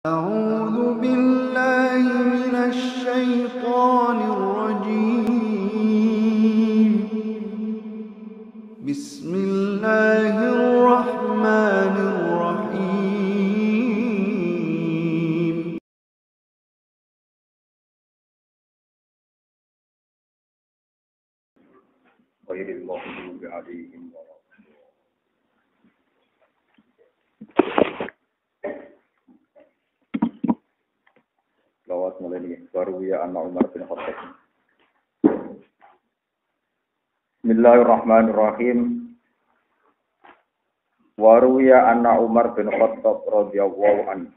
أعوذ بالله من الشيطان الرجيم بسم الله الرحمن الرحيم غير المغضوب عليهم ولا lawat mulai nih baru ya anak Umar bin Khattab. Bismillahirrahmanirrahim. Waruya anak Umar bin Khattab radhiyallahu anhu.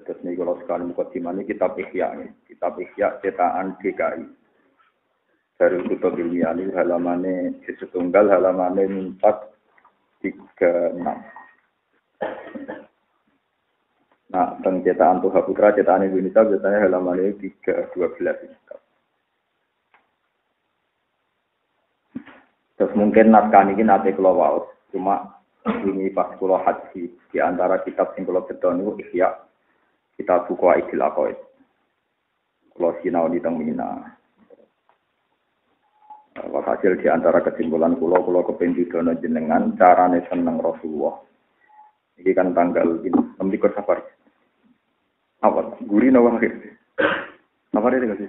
Terus nih kalau sekali mukadimah ini kitab Ihya cetakan DKI. Dari kutub ilmiah ini halamannya setunggal halamannya 436. Nah, cetakan Tuha Putra, cetakan Indonesia biasanya halamannya 312. Terus mungkin naskah ini nanti kalau waos, cuma ini pas kalau haji di antara kitab sing kalau beton itu Ihya, kitab buku Aidil Aqaid. Kalau sinau di Tengmina. Hasil di antara kesimpulan kulo kependidono jenengan carane seneng Rasulullah. Ini kan tanggal ini, nanti kau safari. Apa? Guri nawa akhir. Safari itu kasih.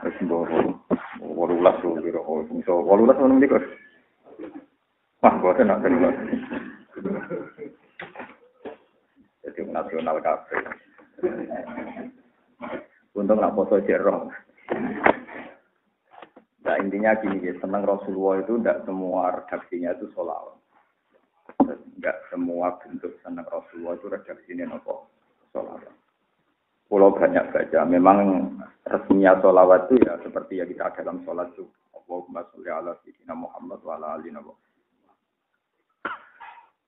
Kesimpulan. Walulas tuh kira. So walulas mana nanti kau? Wah, gua nak terima. Jadi nasional kafe. Untung nak foto jerong. Nah intinya gini ya, senang Rasulullah itu tidak semua redaksinya itu sholawat. Tidak semua bentuk senang Rasulullah itu redaksinya apa? Sholawat. Kalau banyak baca, memang resminya sholawat itu ya seperti yang kita dalam sholat itu. Allahumma sholli ala sayyidina Muhammad wa ala ali Nabi.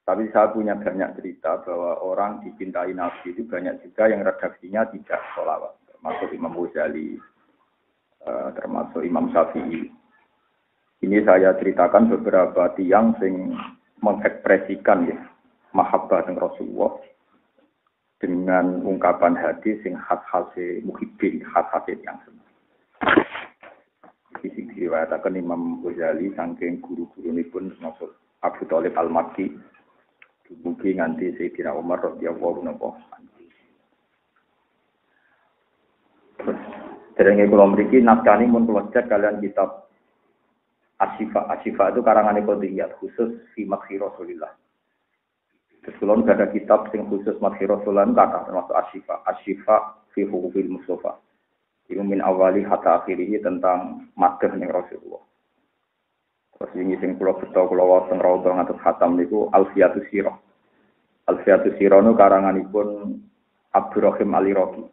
Tapi saya punya banyak cerita bahwa orang dicintai Nabi itu banyak juga yang redaksinya tidak sholawat. Termasuk Imam Ghazali, termasuk Imam Syafi'i. Ini saya ceritakan beberapa tiang yang mengekspresikan ya mahabbah dengan Rasulullah dengan ungkapan hadis sing khas-khase muhibbin, khas-khase yang senang. Isi diriwayataken Imam Ghazali saking guru-gurunipun termasuk Abu Thalib Al-Makki dumugi nganti Sayyidina Umar radhiyallahu anhu. Derenge kula mriki naskah mun kula cek kalian kitab Asyifa itu karangan Qodiyat khusus fi Madhi Rasulillah. Terus kula ada kitab sing khusus Madhi Rasulillah kata termasuk Asyifa fi Huquqil Mustafa. Itu min awali hatta akhirih tentang madhah ning Rasulullah. Terus ini sing kula beto kula wonten raudhah ngatus khatam niku Alfiyatus Sirah. Alfiyatus Sirah niku karanganipun Abdurrahim Al-Iraqi.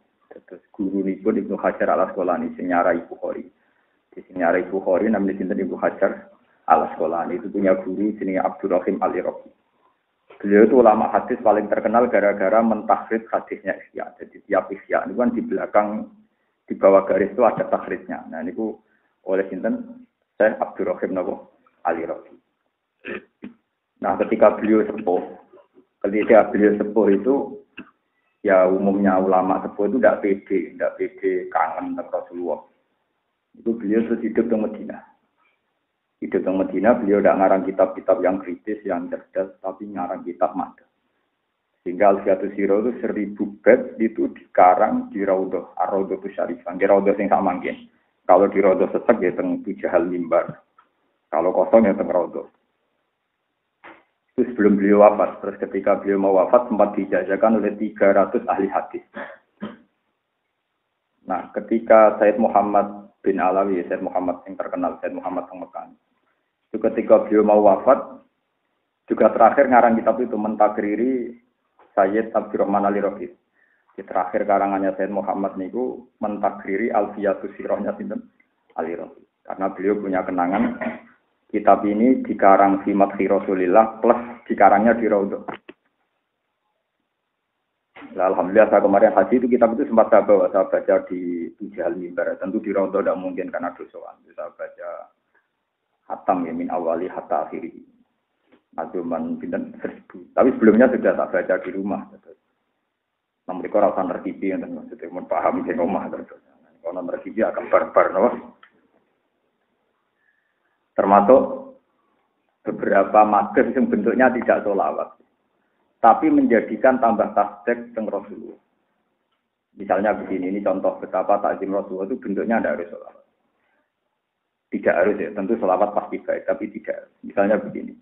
Terus guru nipun Ibnu Hajar Al-Asqalani sing nyarai Bukhari. Di sini nyarai Bukhari namanya sinten Ibnu Hajar Al-Asqalani itu punya guru jenenge Abdurrahim Al-Iraqi. Beliau itu ulama hadis paling terkenal gara-gara mentahrid hadisnya Ihya. Jadi tiap Ihya itu kan di belakang di bawah garis itu ada tahridnya. Nah niku oleh sinten Syekh Abdurrahim Al-Iraqi. Nah ketika beliau sepuh itu ya umumnya ulama sepuh itu tidak pede kangen dengan Rasulullah. Itu beliau terus hidup di Madinah. Hidup di Madinah beliau tidak ngarang kitab-kitab yang kritis, yang cerdas, tapi ngarang kitab madhah. Sehingga Alfiyatus Sirah itu 1000 bab itu dikarang di Raudhah, Ar-Raudhah Syarifah. Di Raudhah yang sama mungkin. Kalau di Raudhah sesek ya teng Tujahal Mimbar. Kalau kosong ya teng Raudhah. Itu sebelum beliau wafat. Terus ketika beliau mau wafat sempat dijajakan oleh 300 ahli hadis. Nah, ketika Sayyid Muhammad bin Alawi, Sayyid Muhammad yang terkenal, Sayyid Muhammad yang Mekah. Itu ketika beliau mau wafat, juga terakhir ngarang kitab itu mentakriri Sayyid Abdurrahman Al-Iraqi. Di terakhir karangannya Sayyid Muhammad niku mentakriri Alfiyatus Sirahnya sinten Al-Iraqi. Karena beliau punya kenangan kitab ini dikarang fi Madhi Rasulillah plus dikarangnya di Raudhah. Alhamdulillah saya kemarin haji itu kitab itu sempat saya baca di Tujahal Mimbar. Tentu di Raudhah tidak mungkin karena dosoan. Saya baca hatam ya min awali hatta akhiri. Aduman pinten 1000. Tapi sebelumnya sudah tak baca di rumah. Nah, mereka rasa terkipi yang maksudnya mau paham di rumah terus. Kalau terkipi akan barbar, no? Termasuk beberapa madhab yang bentuknya tidak sholawat, tapi menjadikan tambah tasdek teng Rasulullah. Misalnya begini, ini contoh betapa takzim Rasulullah itu bentuknya tidak harus sholawat. Tidak harus ya, tentu sholawat pasti baik, tapi tidak. Misalnya begini,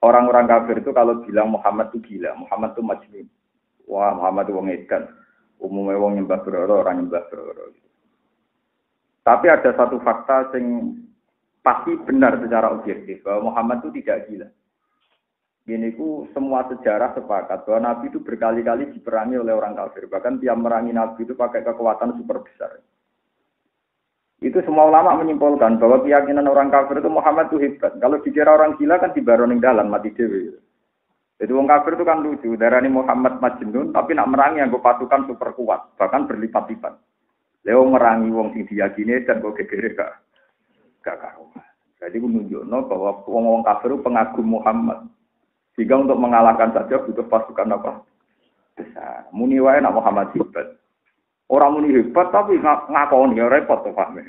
orang-orang kafir itu kalau bilang Muhammad itu gila, Muhammad itu majnun. Wah, Muhammad itu wong edan. Umumnya wong nyembah berhala, orang nyembah berhala. Tapi ada satu fakta yang pasti benar secara objektif bahwa Muhammad itu tidak gila. Ini ku semua sejarah sepakat bahwa Nabi itu berkali-kali diperangi oleh orang kafir. Bahkan tiap merangi Nabi itu pakai kekuatan super besar. Itu semua ulama menyimpulkan bahwa keyakinan orang kafir itu Muhammad itu hebat. Kalau dikira orang gila kan dibaroning dalan mati dewi. Jadi orang kafir itu kan lucu. Darani Muhammad majnun tapi nak merangi yang pasukan super kuat, bahkan berlipat-lipat. Leo merangi wong sing diyakini dan kok gegere gak karuan. Jadi menunjukno bahwa wong kafir itu pengagum Muhammad. Sehingga untuk mengalahkan saja butuh pasukan apa? Besar. Muni wae nak Muhammad hebat. Orang muni hebat tapi ngakoni ya repot to paham.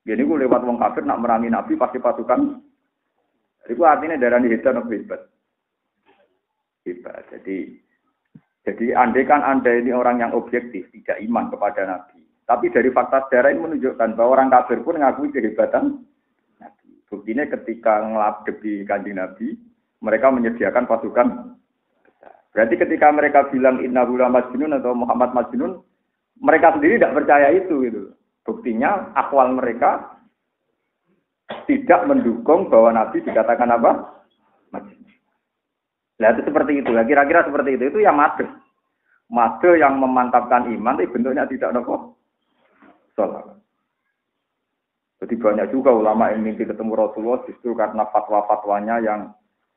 Jadi ku lewat wong kafir nak merangi Nabi pasti pasukan. Iku artinya darani hebat. Hebat. Jadi andai kan Anda ini orang yang objektif, tidak iman kepada Nabi. Tapi dari fakta sejarah ini menunjukkan bahwa orang kafir pun mengakui kehebatan Nabi. Buktinya ketika ngeladepi Kanjeng Nabi, mereka menyediakan pasukan. Berarti ketika mereka bilang innahu la majnun atau Muhammad majnun, mereka sendiri tidak percaya itu gitu. Buktinya akwal mereka tidak mendukung bahwa Nabi dikatakan apa? Majnun. Nah itu seperti itu. Kira-kira seperti itu. Itu yang made. Made yang memantapkan iman, tapi bentuknya tidak nopo. Salah. Jadi banyak juga ulama yang mimpi ketemu Rasulullah justru karena fatwa-fatwanya yang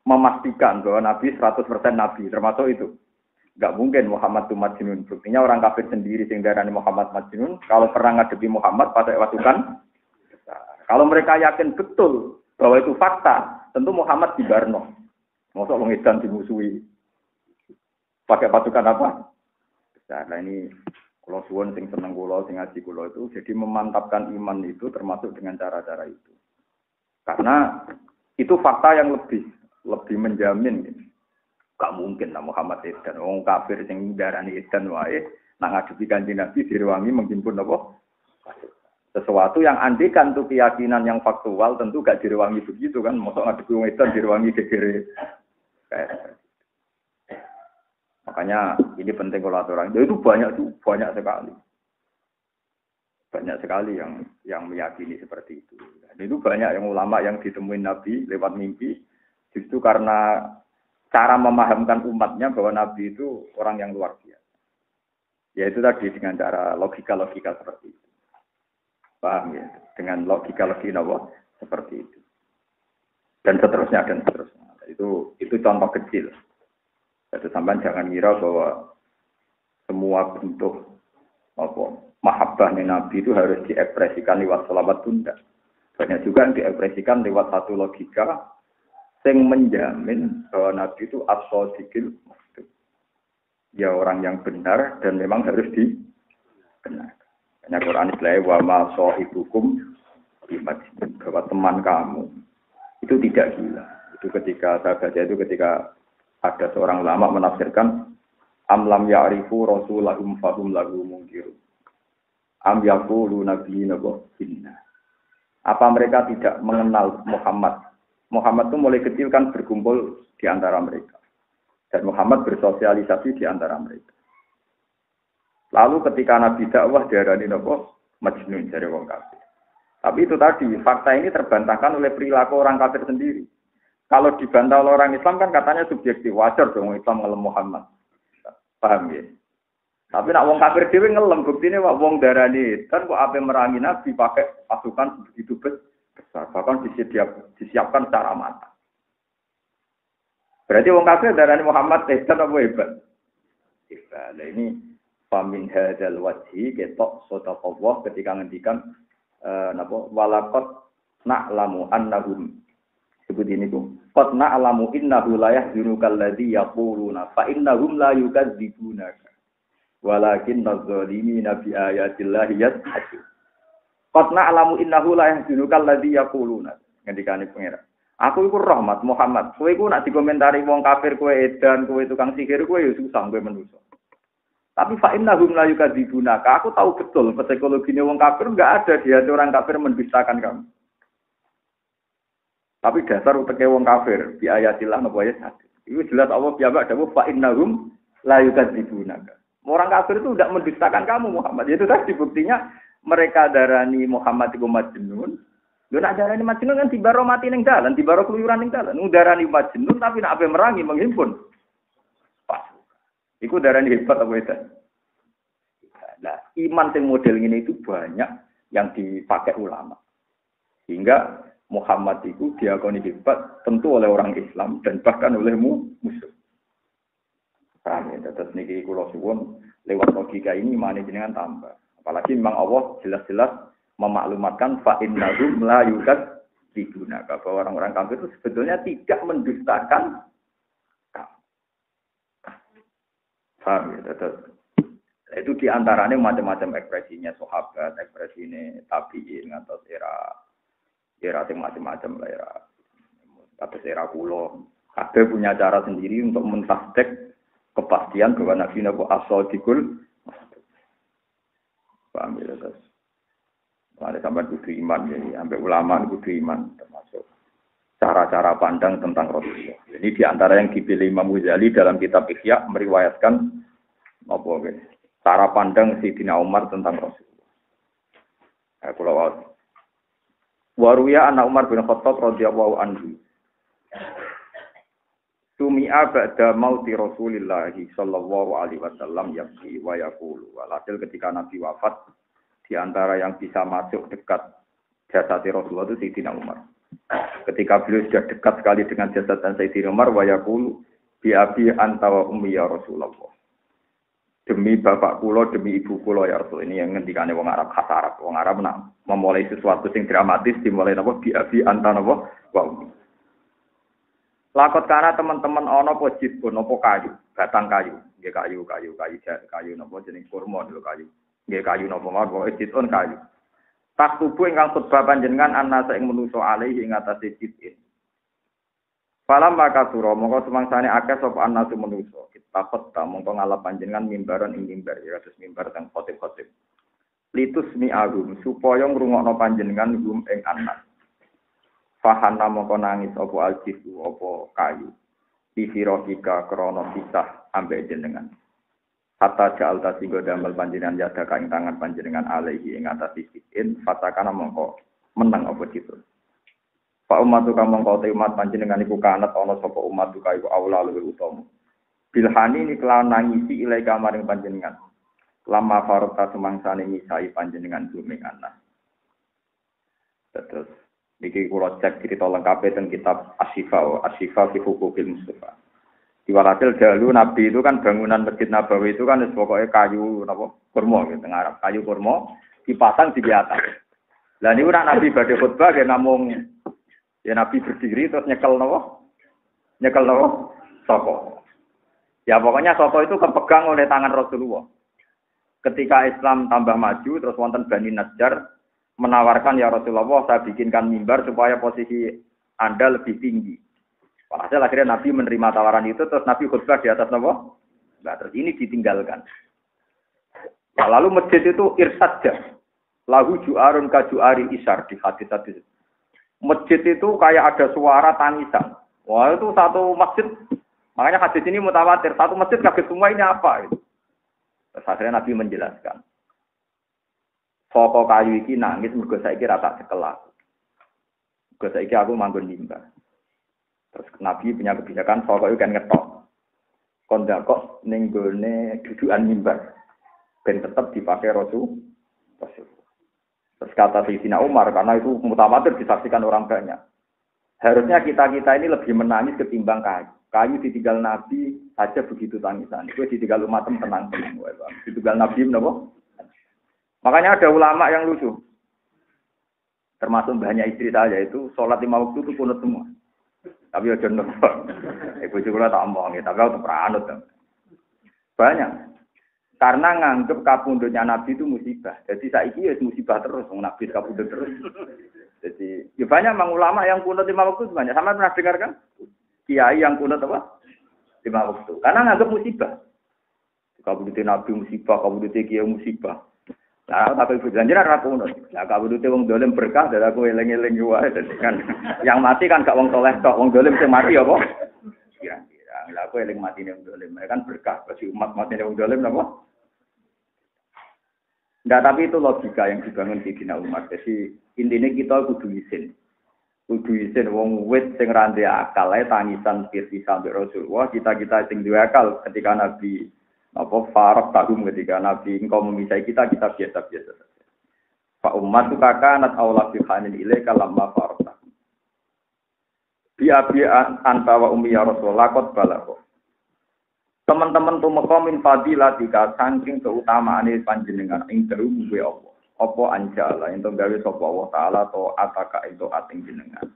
memastikan bahwa Nabi 100% Nabi. Termasuk itu. Enggak mungkin Muhammad itu majnun. Buktinya orang kafir sendiri sing darani Muhammad majnun. Kalau pernah ngadepi Muhammad pada pasukan. Kalau mereka yakin betul bahwa itu fakta, tentu Muhammad dibarno. Mosok wong edan dimusuhi. Pakai pasukan apa? Nah ini kalau suwun sing seneng kula, sing ngaji kula itu jadi memantapkan iman itu termasuk dengan cara-cara itu. Karena itu fakta yang lebih menjamin. Gak mungkin lah Muhammad edan. Wong kafir sing darani edan wae nak ngadepi Kanjeng Nabi direwangi menghimpun apa? Sesuatu yang andikan tuh keyakinan yang faktual tentu gak direwangi begitu kan. Mosok ngadepi wong edan direwangi gegere. Makanya ini penting kalau aturan. Itu banyak sekali. Banyak sekali yang meyakini seperti itu. Dan itu banyak yang ulama yang ditemuin Nabi lewat mimpi justru karena cara memahamkan umatnya bahwa Nabi itu orang yang luar biasa. Yaitu tadi dengan cara logika-logika seperti itu. Paham ya? Dengan logika-logika seperti itu. Dan seterusnya. Itu contoh kecil. Jadi sampai jangan kira bahwa semua bentuk mahabbahnya Nabi itu harus diekspresikan lewat sholawat tunda. Banyak juga yang diekspresikan lewat satu logika yang menjamin bahwa Nabi itu as-shadiqil masduq. Ya orang yang benar dan memang harus dibenarkan. Hanya Quran istilahnya wa ma shahibukum bimajnun, bahwa teman kamu itu tidak gila. Itu ketika saya baca itu ketika ada seorang ulama menafsirkan am lam ya'rifu rasulahum fahum lahu mungkir. Am yaqulu nabiyina inna. Apa mereka tidak mengenal Muhammad? Muhammad itu mulai kecil kan berkumpul di antara mereka. Dan Muhammad bersosialisasi di antara mereka. Lalu ketika Nabi dakwah diarani majnun dari wong kafir. Tapi itu tadi fakta ini terbantahkan oleh perilaku orang kafir sendiri. Kalau dibantah oleh orang Islam kan katanya subjektif, wajar dong Islam ngelem Muhammad. Paham ya? Tapi nak wong kafir dhewe ngelem, buktine wong darani kan kok ape merangi Nabi pakai pasukan begitu besar, bahkan disiapkan secara matang. Berarti wong kafir darani Muhammad edan apa hebat? Hebat. Nah ini famin hadzal wajhi ketok sadaqallah ketika ngendikan walaqad na'lamu annahum sebut ini Qad na'lamu innahu la yahzunukal ladzi yaquluna fa innahum la yukadzibunaka. Walakin adh-dhalimina bi ayatillahi yajhadun. Qad na'lamu innahu la yahzunukal ladzi yaquluna. Ngendikane pangeran. Aku iku rahmat Muhammad. Kowe iku nak dikomentari wong kafir kowe edan, kowe tukang sihir kowe ya susah kowe menungso. Tapi fa innahum la yukadzibunaka. Aku tahu betul psikologine wong kafir enggak ada di hati orang kafir mendustakan kamu. Tapi dasar uteke wong kafir bi ayatillah napa ya sadar. Itu jelas Allah piyambak dawuh fa innahum la yukadzibunaka. Orang kafir itu tidak mendustakan kamu Muhammad. Itu tadi buktinya mereka darani Muhammad iku majnun. Lho nak darani majnun kan dibaro mati ning dalan, dibaro keluyuran ning dalan. Darani majnun tapi nak ape merangi menghimpun. Pas. Iku darani hebat apa itu? Nah, iman sing model ngene itu banyak yang dipakai ulama. Sehingga Muhammad itu diakoni hebat tentu oleh orang Islam dan bahkan oleh musuh. Paham ya? Terus niki kula suwun lewat logika ini imane jenengan tambah. Apalagi memang Allah jelas-jelas memaklumatkan fa innahum la yukadzibunaka bahwa orang-orang kafir itu sebetulnya tidak mendustakan kamu. Paham ya? Terus itu diantaranya macam-macam ekspresinya sahabat, ekspresinya tabi'in atau era macam-macam lah era atas era kulo. Kabeh punya cara sendiri untuk mentasdek kepastian bahwa Nabi Nabi as-sadiqul. Paham ya terus. Ada sampai kudu iman jadi sampai ulama kudu iman termasuk cara-cara pandang tentang Rasulullah. Jadi di antara yang dipilih Imam Ghazali dalam kitab Ihya meriwayatkan apa cara pandang Sayyidina Umar tentang Rasulullah. Kalau Waruya anak Umar bin Khattab radhiyallahu anhu. Sumi'a ba'da mauti Rasulillah sallallahu alaihi wasallam yaqi wa yaqulu. Walhasil ketika Nabi wafat di antara yang bisa masuk dekat jasad Rasulullah itu Sayyidina Umar. Ketika beliau sudah dekat sekali dengan jasad Sayyidina Umar wa yaqulu bi abi anta wa ummi ya Rasulullah. Demi bapak kula, demi ibu kula ya Rasul. Ini yang ngendikane wong Arab khas Arab. Wong Arab nak memulai sesuatu sing dramatis dimulai napa bi anta napa wa. Lakot kana teman-teman ana apa jibun apa kayu, batang kayu. Nggih kayu napa jeneng kurma lho kayu. Nggih kayu napa mawon jibun kayu. Tak tubuh ingkang khutbah panjenengan anasa ing manusa alaihi ing atase jibin. Falam maka sura mongko semangsane akeh sapa anasu manusa. Takut tak mongko ngalap panjenengan mimbaran ing mimbar ya terus mimbar teng khotib-khotib. Litus mi agum supaya ngrungokno panjenengan gum ing anak. Fahana mongko nangis apa aljifu apa kayu. Sifirofika krana pisah ambek jenengan. Hatta ja'alta singgo damel panjenengan yada ka ing tangan panjenengan alaihi ing atas sisin fatakana mongko menang apa gitu. Fa ummatu ka mongko te umat panjenengan iku kanat ana sapa ummatu ka iku aula luwih utama. Bilhani ini kelawan nangisi ilai kamaring panjenengan. Lama farta semangsane misai panjenengan bumi anak. Terus niki kula cek cerita lengkap teng kitab Asy-Syifa fi Huquqil Mustafa. Diwalatil dalu Nabi itu kan bangunan Masjid Nabawi itu kan pokoknya kayu napa kurma gitu teng Arab. Kayu kurma dipasang di atas. Lah niku nek Nabi badhe khutbah ya namung ya Nabi berdiri terus nyekel napa? Nyekel napa? Sapa? Ya pokoknya soto itu kepegang oleh tangan Rasulullah. Ketika Islam tambah maju, terus wonten Bani Najjar menawarkan ya Rasulullah, saya bikinkan mimbar supaya posisi Anda lebih tinggi. Walhasil akhirnya Nabi menerima tawaran itu, terus Nabi khutbah di atas apa? Nah, terus ini ditinggalkan. Nah, lalu masjid itu irsadja. Lahu ju'arun ka ju'ari isar di hadis-hadis. Masjid itu kayak ada suara tangisan. Wah itu satu masjid. Makanya hadis ini mutawatir, satu masjid kaget semua ini apa? Gitu. Terus akhirnya Nabi menjelaskan. Soko kayu iki nangis mergo saiki ra tak cekel aku. Mergo saiki aku manggon mimbar. Terus Nabi punya kebijakan soko itu kan ngetok. Kon kok ning gone dudukan mimbar. Ben tetap dipakai Rasul. Terus kata Sayyidina Umar karena itu mutawatir disaksikan orang banyak. Harusnya kita-kita ini lebih menangis ketimbang kayu. Kayu ditinggal Nabi saja begitu tangisan. Itu ditinggal umat tenang-tenang. Ditinggal Nabi menapa? Makanya ada ulama yang lucu. Termasuk banyak istri saya itu sholat 5 waktu itu kunut semua. Tapi aja nonton. Bojo kula tak omong, tapi aku ora anut. Banyak. Karena nganggep kapundhutnya Nabi itu musibah. Jadi saiki ya musibah terus, Nabi kapundhut terus. Jadi ya banyak mang ulama yang kunut 5 waktu banyak. Sama pernah dengar kan? Kiai yang kunut apa? 5 waktu. Karena nganggep musibah. Kabudute Nabi musibah, kabudute kiai musibah. Lah tapi janjian ra kunut. Lah kabudute wong dolim berkah, dadi aku eling-eling wae kan. Yang mati kan gak wong saleh tok, wong dolim sing mati apa? Kira-kira. Lah aku eling matine wong dolim, kan berkah bagi umat matine wong dolim napa? Enggak, tapi itu logika yang dibangun di Dina Umar. Jadi intinya kita kudu isin. Kudu isin wong wit sing ra ndek akal ae tangisan pirsi sampai Rasulullah, kita sing duwe akal ketika Nabi apa farq tahum ketika Nabi engkau memisai kita biasa-biasa saja. Fa ummatu kakanat aula fi khanin ilaika lamma farq tahum. Bi anta wa ummi ya Rasulullah qad balagha. Teman-teman tumeka min fadilatika saking keutamaane panjenengan ing dalu kuwe apa? Apa anjala ento gawe sapa Allah taala to ataka ento ating jenengan.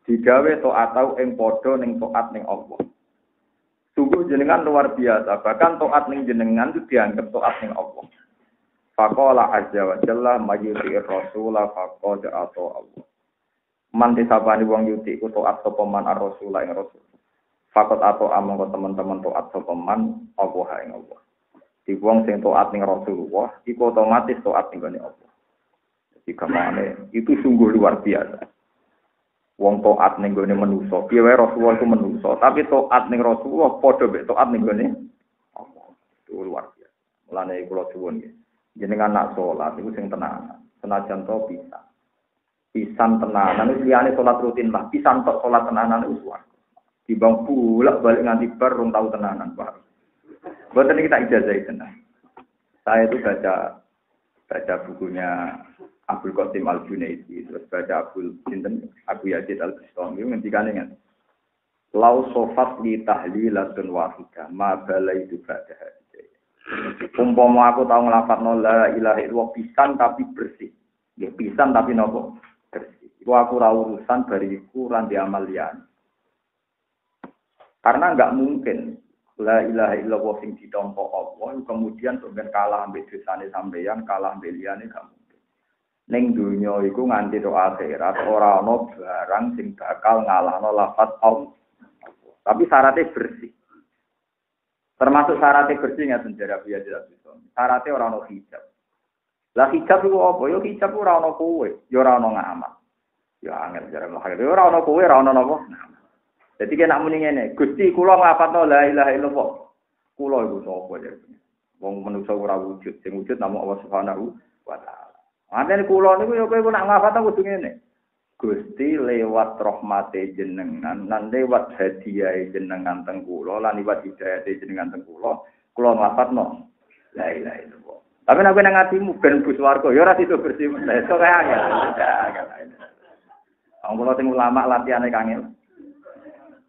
Digawe to atau ing padha ning taat ning Allah. Sungguh jenengan luar biasa, bahkan taat ning jenengan itu dianggap taat ning Allah. Faqala azza wa jalla mayyuti rasula faqad ata Allah. Man disabani wong yuti ku taat sapa man ar-rasul ing rasul. Faqad ata amangka teman-teman taat sapa man Allah ing Allah. Di wong sing taat ning Rasulullah iku otomatis taat ning Allah. Jadi kamane itu sungguh luar biasa. Wong taat ning gone manusa, piye wae Rasulullah itu manusa, tapi taat ning Rasulullah padha mek taat ning gone Allah. Itu luar biasa. Mulane kula suwun nggih. Jenengan nak salat iku sing tenanan. Senajan to pisan tenanan wis liyane salat rutin lah, pisan tok salat tenanan wis wae. Dibang bolak-balik nganti bar rong tau tenanan, Pak. Mboten kita ijazah tenan. Saya itu baca bukunya Abdul Qasim Al-Junaidi, terus baca Abu Yazid Al-Bistami ngendikane ngene. Lau sofat li tahlilatun wahidah ma balaitu ba'daha. Umpama aku tau nglafadzno la ilaha illallah pisan tapi bersih. Nggih pisan tapi napa? Bersih. Iku aku ora urusan bariku ora di amal liyane. Karena enggak mungkin la ilaha illallah sing ditampa Allah kemudian sampeyan kalah ambek dosane sampeyan, kalah ambek liyane gak mungkin. Ning donya iku nganti tok akhirat ora ana barang sing bakal ngalahno lafaz Allah. Tapi syaratnya bersih. Termasuk syaratnya bersih ngaten jare biya jelas iso. Syaratnya ora ana hijab. Lah hijab iku apa? Yo hijab ora ana kowe, yo ora ana ngamal. Ya angel jare lahir. Yo ora ana kowe, ora ana napa? Dadi nek muni ngene, Gusti kula nglafatno la ilaha illallah. Kula iku sapa jare. Wong manusa ora wujud, sing wujud namung Allah Subhanahu wa taala. Manten kula niku yo kowe nak ngafat kudu ngene. Gusti lewat rahmate jenengan lan lewat hadiah jenengan teng kula lan lewat hidayah jenengan teng kula nglafatno la ilaha illallah. Tapi nek nang atimu ben bus warga ya ora sido bersih meneh. Iso kae angel. Wong kula sing ulama latihane kangel.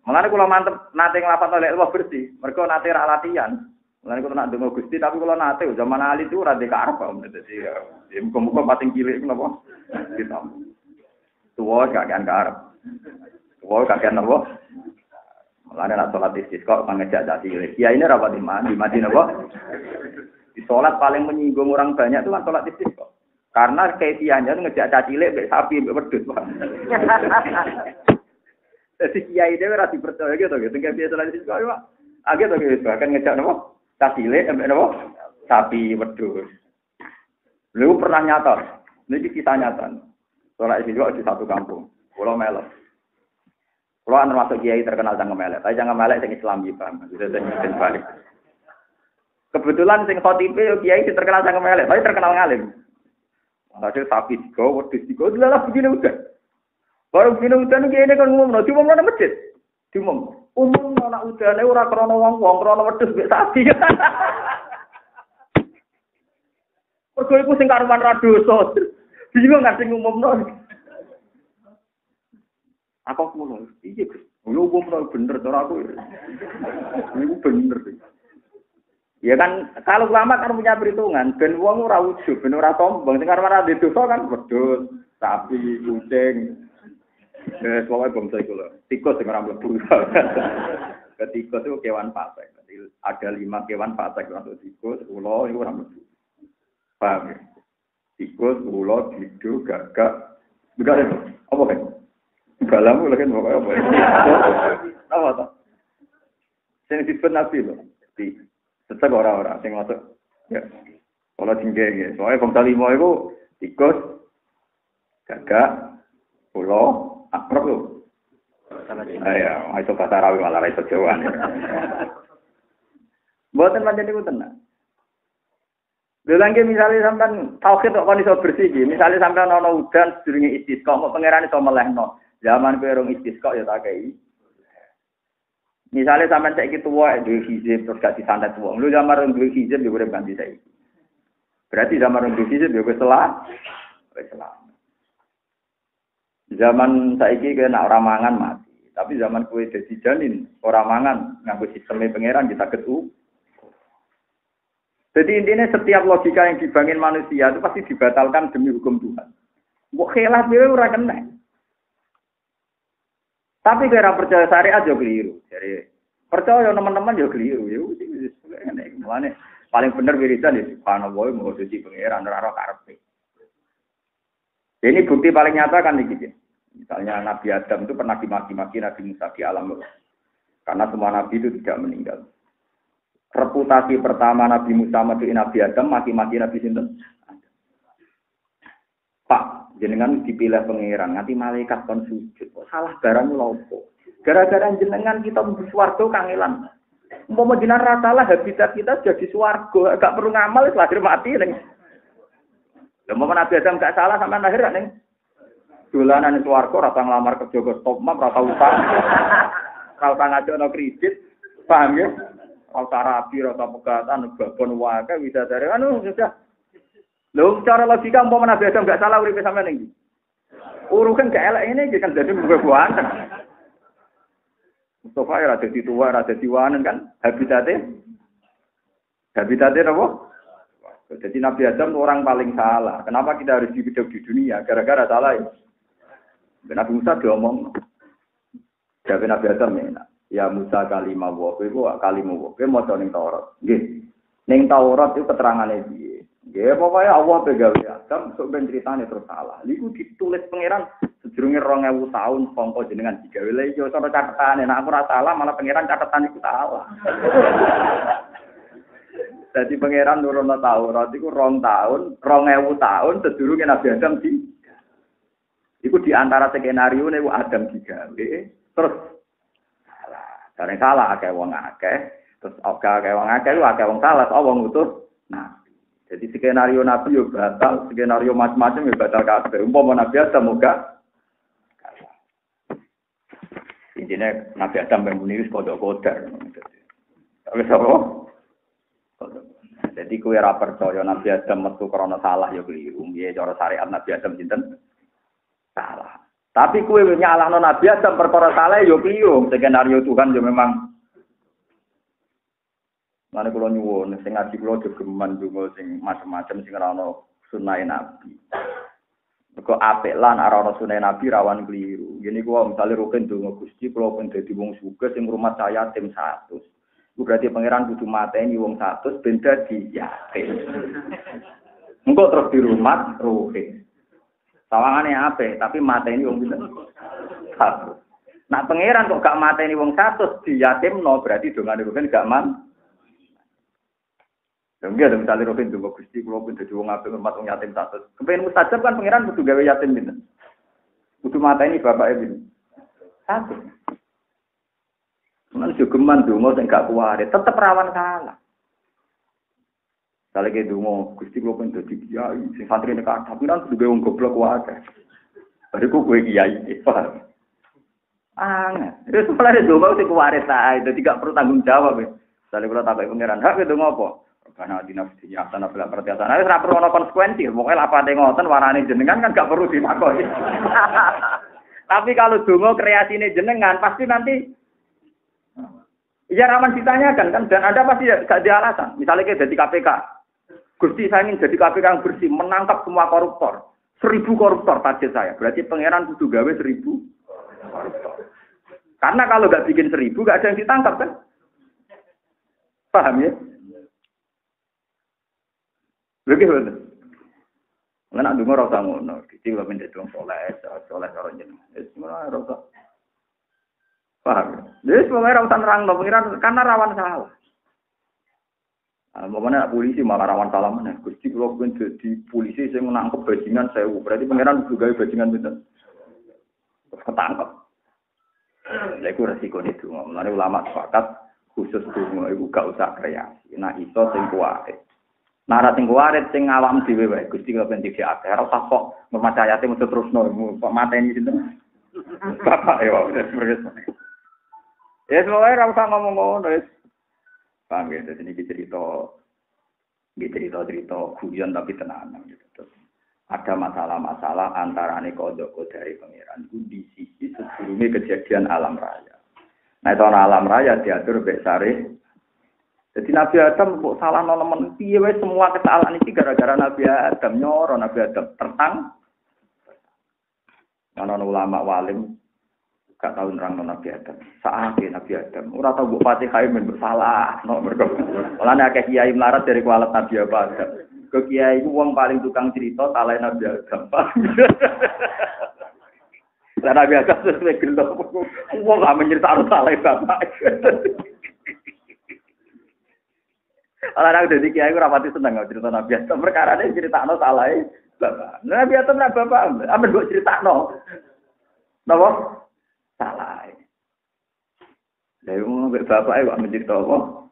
Mulane kula mantep nate nglafatno la ilaha bersih. Mergo nate ra latihan. Mulane kula nak ndonga Gusti tapi kula nate zaman alit itu ora dikarep kok. Dadi ya muga-muga pating cilik napa ditampa. Tuwa gak kan karep. Tuwa gak kan napa? Mulane nak salat istisqa mangejak dadi cilik. Ya ini rapat di Madinah napa? Di salat paling menyinggung orang banyak itu kan salat istisqa. Karena kaifiahnya ngejak caci cilik mek sapi mek wedhus, Pak. Jadi kiai dhewe ora dipercaya gitu gitu. Tengah biasa salat istisqa, Pak. Agak to gitu, kan ngejak napa? Caci cilik mek napa? Sapi wedhus. Lu pernah nyata. Niki kisah nyata. Soalnya itu juga di satu kampung, Pulau Melok. Pulau termasuk kiai terkenal Jangan Melek, tapi Jangan Melek yang Islam juga, sudah saya balik. Kebetulan sing khotibe kiai terkenal Jangan Melek, tapi terkenal ngalim. Ada sapi tiga, wedhus tiga, adalah begini udah. Baru begini udah kiai ini kan ngomong, cuma mau masjid, cuma anak udah, ini orang krono wong, krono wedhus mbek sapi. Mergo iku sing karuan ra dosa. Bingung ngasih ngumumno. Aku ngono. Iya, Gus. Yo ngumumno bener cara aku. Iku bener. Ya kan kalau ulama kan punya perhitungan, ben wong ora ujug, ben ora sombong. Sing karep ora dosa kan wedhus, sapi, kucing. Pokoknya bangsa itu loh. Tikus yang orang mlebu. Tikus itu kewan fasik. Ada 5 kewan fasik masuk tikus, ulo itu orang mlebu. Paham ya? Tikus, ulo, bidu, gagak. Enggak ada. Apa kan? Galamu lagi pokoknya apa? Apa tuh? Sing disebut nabi loh. Sesek orang-orang sing masuk. Ya. Kalau tinggi ya. Soalnya bangsa 5 itu tikus, gagak, ulo, akrab loh. Ya, itu bahasa Arabi malah itu Jawa. Buatan macam itu tenang. Lagi misalnya sampai tauhid kok kon iso bersih iki. Misalnya sampai ana udan sedurunge istisqa, kok pangeran iso melehno. Zaman kowe rong istisqa ya tak kei. Misalnya sampai saiki tuwa duwe hizib terus gak disantet wong. Lu zaman rong duwe hizib yo urip ganti saiki. Berarti zaman rong duwe hizib yo wis wis Zaman saiki kena ora mangan mati. Tapi zaman kowe dadi janin ora mangan nganggo sisteme pangeran kita ketu. Jadi intinya setiap logika yang dibangun manusia itu pasti dibatalkan demi hukum Tuhan. Mbok khilaf dhewe ora kena. Tapi kira percaya syariat yo keliru. Jadi percaya teman-teman yo keliru. Yo ngene. Paling bener wiridan ya subhanallah mau suci pangeran ora karepe. Ini bukti paling nyata kan iki. Misalnya Nabi Adam itu pernah dimaki-maki Nabi Musa di alam roh. Karena semua nabi itu tidak meninggal. Reputasi pertama Nabi Musa maduin Nabi Adam, maki-maki Nabi sinten? Pak, jenengan dipilih pangeran, nanti malaikat kon sujud. Kok salah barang lho opo? Gara-gara jenengan kita mlebu swarga kangelan. Umpama jenengan ra salah habitat kita jadi swarga, gak perlu ngamal wis lahir mati ning. Lha umpama Nabi Adam gak salah sampean lahir ning dolanan swarga ra tau nglamar kerja ke stop map, ra tau utang. Ra tau ngajono kredit, paham ya? Rasa rapi, rasa pegatan, babon wae bisa dari anu sudah. Lho secara logika umpama Nabi Adam enggak salah uripe sampean iki. Urukan gak elek ini kan dadi mbuh-buhan. Mustafa ya dadi tua, ora dadi wanen kan habitate apa? Jadi Nabi Adam orang paling salah. Kenapa kita harus hidup di dunia? Gara-gara salah ya. Nabi Musa diomong. Jadi Nabi Adam ya. Ya Musa kalimah wa kowe kalimah wa kowe maca ning Taurat. Nggih. Ning Taurat itu keterangane piye? Nggih, pokoke Allah pegawe Adam sok ben critane terus salah. Niku ditulis pangeran sedurunge 2000 tahun sangka jenengan digawe. Lha iki ora catetane, nek aku ora salah malah pangeran catetan iku salah. Dadi pangeran nurono Taurat iku 2 tahun, 2000 tahun sedurunge Nabi Adam di. Iku di antara skenario niku Adam digawe terus Karena salah akeh wong akeh, terus akeh wong akeh lu akeh wong salah, wong ngutus. Nah, jadi skenario Nabi yo batal, skenario macam-macam yo batal kabeh. Umpama Nabi Adam muga. Intinya Nabi Adam memuni wis kodok-kodar. Wis apa? Jadi kowe ora percaya Nabi Adam metu krana salah yo keliru. Piye cara syariat Nabi Adam sinten? Salah. Tapi kue nyalahno Nabi Adam perkara salah yo keliru. Skenario Tuhan yo memang. Mane kula nyuwun sing ngaji kula jogeman donga sing macam-macam sing ora ono sunah Nabi. Mergo apik lan ora ono sunah Nabi rawan keliru. Ngene kuwi misale rukin donga Gusti kula pun dadi wong sugih sing rumah saya tim 100. Iku berarti pangeran kudu mateni wong 100 ben dadi yatim. Engko terus di rumah ruhin. Sawangane apik, tapi mateni wong pinten? 100. Nak pangeran kok gak mateni wong 100 diyatimno, berarti dongane rugen gak man. Dongane misale rugen donga Gusti kula pun dadi wong apik hormat wong yatim 100. Kepen mustajab kan pangeran kudu gawe yatim pinten? Kudu mateni bapake pinten? 100. Menan jogeman donga sing gak kuwari, tetep rawan salah. Kalau kita dungo, Gusti kula pun dadi kiai, sing santri nek tapi kan kudu wong goblok wae. Bariku kowe kiai, paham. Terus malah dongo sing kuwaris ae, dadi gak perlu tanggung jawab. Sale kula takoki pangeran, "Hak dongo apa?" Karena dinafsi asana bela pertiasan. Wis ora perlu ono konsekuensi, pokoke lapate ngoten warane jenengan kan gak perlu ditakoki. Tapi kalau dongo kreasine jenengan pasti nanti ya rawan ditanyakan kan dan Anda pasti gak ada alasan. Misalnya kayak jadi KPK. Gusti saya ingin jadi KPK yang bersih, menangkap semua koruptor. 1000 koruptor target saya. Berarti pangeran kudu gawe 1000 Karena kalau nggak bikin 1000 nggak ada yang ditangkap kan? Paham ya? Begitu. Nggak nak dengar orang ngono, jadi kalau menjadi orang soleh orang jeneng, semua orang paham. Jadi semua orang nerang pengiran karena rawan salah. Makanya polisi malah rawan salah mana? Gusti kalau pun jadi polisi saya menangkap bajingan saya, berarti pengiran juga bajingan betul. Ketangkep. Itu resiko itu. Mulane ulama sepakat khusus donga iku gak usah kreasi. Nah iso sing kuwate. Nah ra sing kuwate sing awam dhewe wae Gusti kok ben dikek akeh. Ora usah kok memacayate mesti terusno kok mateni sinten. Bapak ya wis terus. Ya semoga ra usah ngomong ngono wis. Paham ya, jadi ini cerita guyon tapi tenanan gitu. Ada masalah-masalah antarane kodok dari pangeran itu di sisi sebelumnya kejadian alam raya. Nah itu alam raya diatur besare. Jadi Nabi Adam kok salah nemen piye wae semua kesalahan iki gara-gara Nabi Adam nyoro Nabi Adam tertang. Ana ulama walim gak tau nerang Nabi Adam. Saake Nabi Adam ora tau mbok Fatihah men bersalah no mergo. Mulane akeh kiai melarat dari kualat Nabi Adam. Ke kiai itu wong paling tukang cerita salah Nabi Adam. Lah Nabi Adam sesuai gelo. Wong gak menceritakan salah bapak. Orang dadi kiai ora pati seneng cerita Nabi Adam. Perkarane critakno salah bapak. Nabi Adam ora bapak, amen mbok critakno. Napa? Salah. Lah wong bapak kok menceritakan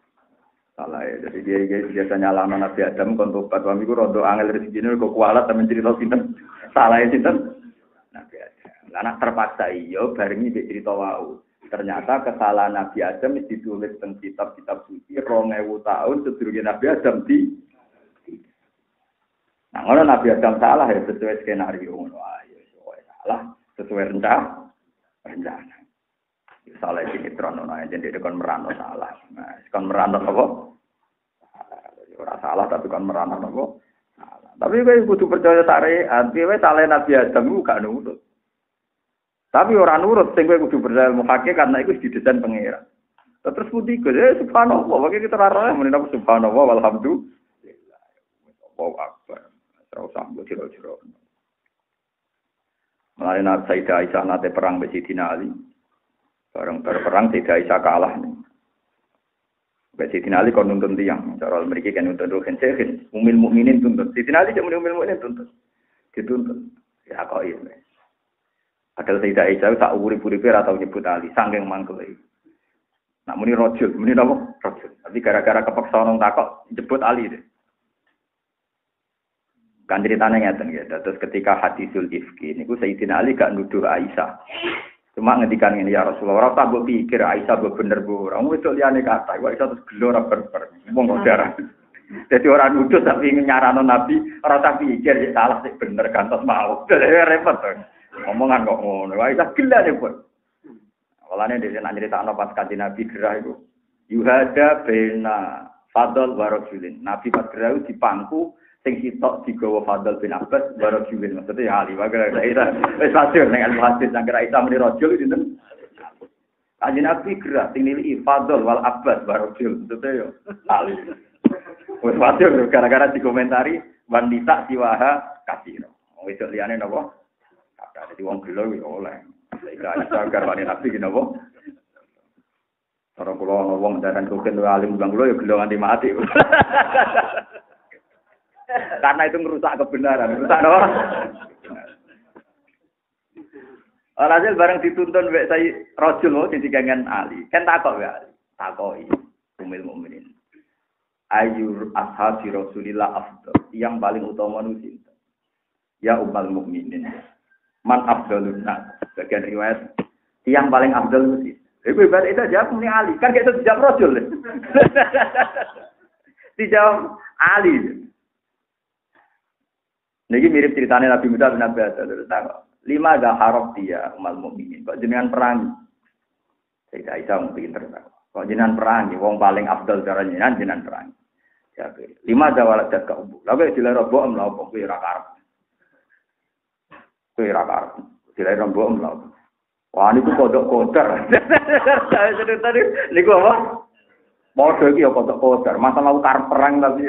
salah ya, jadi dia biasanya nyalano Nabi Adam kon tobat wami ku rondo angel rezekine kok kualat temen cerita sinten salah sinten Nabi Adam. Lah nek terpaksa iya barengi mbek cerita wau. Ternyata kesalahan Nabi Adam wis ditulis teng kitab-kitab suci 2000 tahun sedurunge Nabi Adam di. Nah, ngono Nabi Adam salah ya sesuai skenario ngono ae salah sesuai rencana. Salah sinetron ono ae jadi kon merano salah. Nah, kon merano apa? Ora salah tapi kon merano apa? Salah. Tapi kowe kudu percaya syariat, kowe salah Nabi Adam ku gak nurut. Tapi ora nurut sing kowe kudu percaya muhakkik karena iku didesain pangeran. Terus putih gede subhanallah, wae kita ora muni napa subhanallah walhamdulillah. Allahu akbar. Terus sambo jero-jero. Mulane Sayyidah Aisyah nate perang mbek Sidina Ali. Bareng berperang tidak bisa kalah nih. Sidina Ali kon nuntun tiang, cara mriki kan nuntun khensehin, umil mukminin tuntun. Sidina Ali cuma umil mukminin tuntun. Dituntun. Ya kok iya. Padahal Sayyidah Aisyah tak urip-uripe ora tau nyebut Ali, saking mangkele. Nak muni rajul, muni napa? Rajul. Tapi gara-gara kepeksa nang takok nyebut Ali deh. Kan ceritane ngeten ya. Terus ketika hadisul ifki niku Sayyidina Ali gak nuduh Aisyah. Cuma ngedikan ini ya Rasulullah, ora tak mbok pikir Aisyah bener bu, orang wedok liyane kata, Aisyah terus gelora berber, ngomong darah. Jadi orang nuduh tapi nyarano Nabi, ora tak pikir ya salah sih bener gantos mau. Jadi repot tuh. Ngomongan kok ngono, Aisyah gila deh pun. Walane dhewe nak nyritakno pas kanjeng Nabi gerah iku. Yuhada bena Fadl wa Rasulin. Nabi pas gerah di pangku sing sitok digawa Fadl bin Abbas baru juwil maksudnya ya ali wae Aisyah wis masyhur ning al-hadis nang Aisyah muni rajul dinten kanjeng Nabi gerak sing nilai Fadl wal Abbas baru juwil maksudnya yo ali wis masyhur gara-gara dikomentari wanita siwaha kasiro wedok liyane napa kata dadi wong gelo yo oleh Aisyah garwane Nabi ki napa ora kula wong daran koken alim bang kula yo gelo nganti mati. Karena itu merusak kebenaran, merusak apa? Alhasil bareng dituntun wek saya rajul mau digangan Ali. Kan takok ya Ali. Takoki umil mukminin. Ayyur ashabi Rasulillah afdal. Yang paling utama nu sinten? Ya ummul mukminin. Man afdalun nas. Bagian riwayat yang paling afdal nu sinten? Iku ibarat itu jawab muni Ali. Kan kita dijawab rajul. Dijawab Ali. Niki mirip ceritanya Nabi Musa bin Abdul terus tak. 5 ada harap dia umat mukminin. Kok jenengan perang? Sayyidah Aisyah mungkin terus. Kok jenengan perang? Wong paling afdal cara jenengan perang. Ya, 5 ada waladat ka umbu. Lalu dilera bohong lah kowe ra karep. Kowe ra karep. Dilera bohong lah. Wah niku kodok kodar. Tadi niku apa? Modho iki ya kodok kodar. Masalah ukar perang tapi.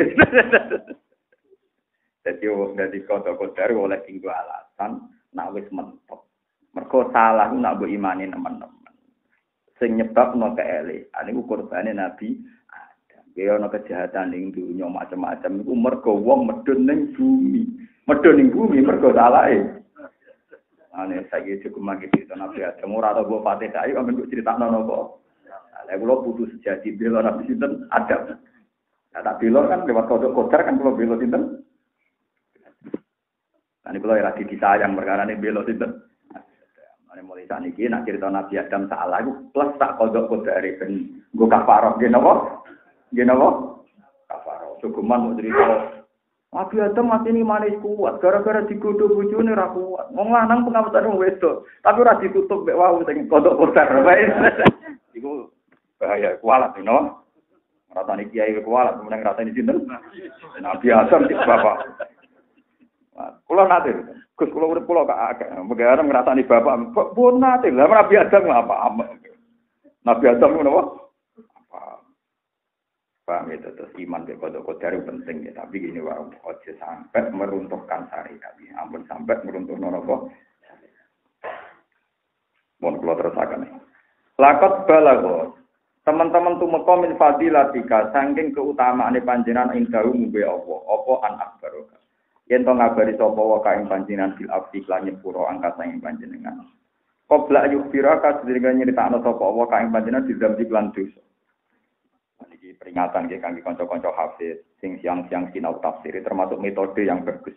Jadi kodok kodar oleh tinggu alasan nak wis mentok. Mergo salah nak mbok imani teman-teman. Sing nyebabno keele. Niku kurbane Nabi Adam. Ya ana kejahatan ning dunya macam-macam niku mergo wong medhun ning bumi. Medhun ning bumi mergo salahe. Ane saiki cukup mangke cerita Nabi Adam ora tau mbok Fatihah ayo amen kok critakno napa. Lah kula putus sejati bela Nabi sinten Adam. Nah tak bela kan lewat kodok kodar kan kula bela sinten. Ane kula ora disayang perkara ne bela sinten. Ane mulai sakniki nek cerita Nabi Adam salah iku plus tak kodok kodare ben nggo kafarah nggih napa? Nggih napa? Kafarah. Cukuman mau cerita Nabi Adam mati ini manis kuat, gara-gara digodho bojone ra kuat. Wong lanang pengawetan wong wedok, tapi ora ditutup mek wau sing kodok kodar wae. Iku bahaya kualat no. Ratane kiai kualat meneng ratane sinten? Nabi Adam sik bapak. Kula nate, Gus kula urip kula agak megara ngrasani bapak. Pun nate, lha Nabi Adam apa? Nabi Adam ngono apa? Paham itu terus iman ke kodok kodar penting ya, tapi gini wae ojo sampai meruntuhkan syariat ini, ampun sampai meruntuh nopo. Mohon kalau terusakan. Lakot balago, teman-teman tumeka min fadilatika saking keutamaan panjenengan indahu mbe apa an akbaroka. Yen to ngabari sapa wa kaing panjenengan bil afik lan nyepuro angka saking panjenengan. Qabla yukfiraka sedherenge nyritakno sapa wa kaing panjenengan dizamdi lan dosa. Ini peringatan ke kangge kanca-kanca hafiz sing siang-siang sinau tafsir termasuk metode yang bagus.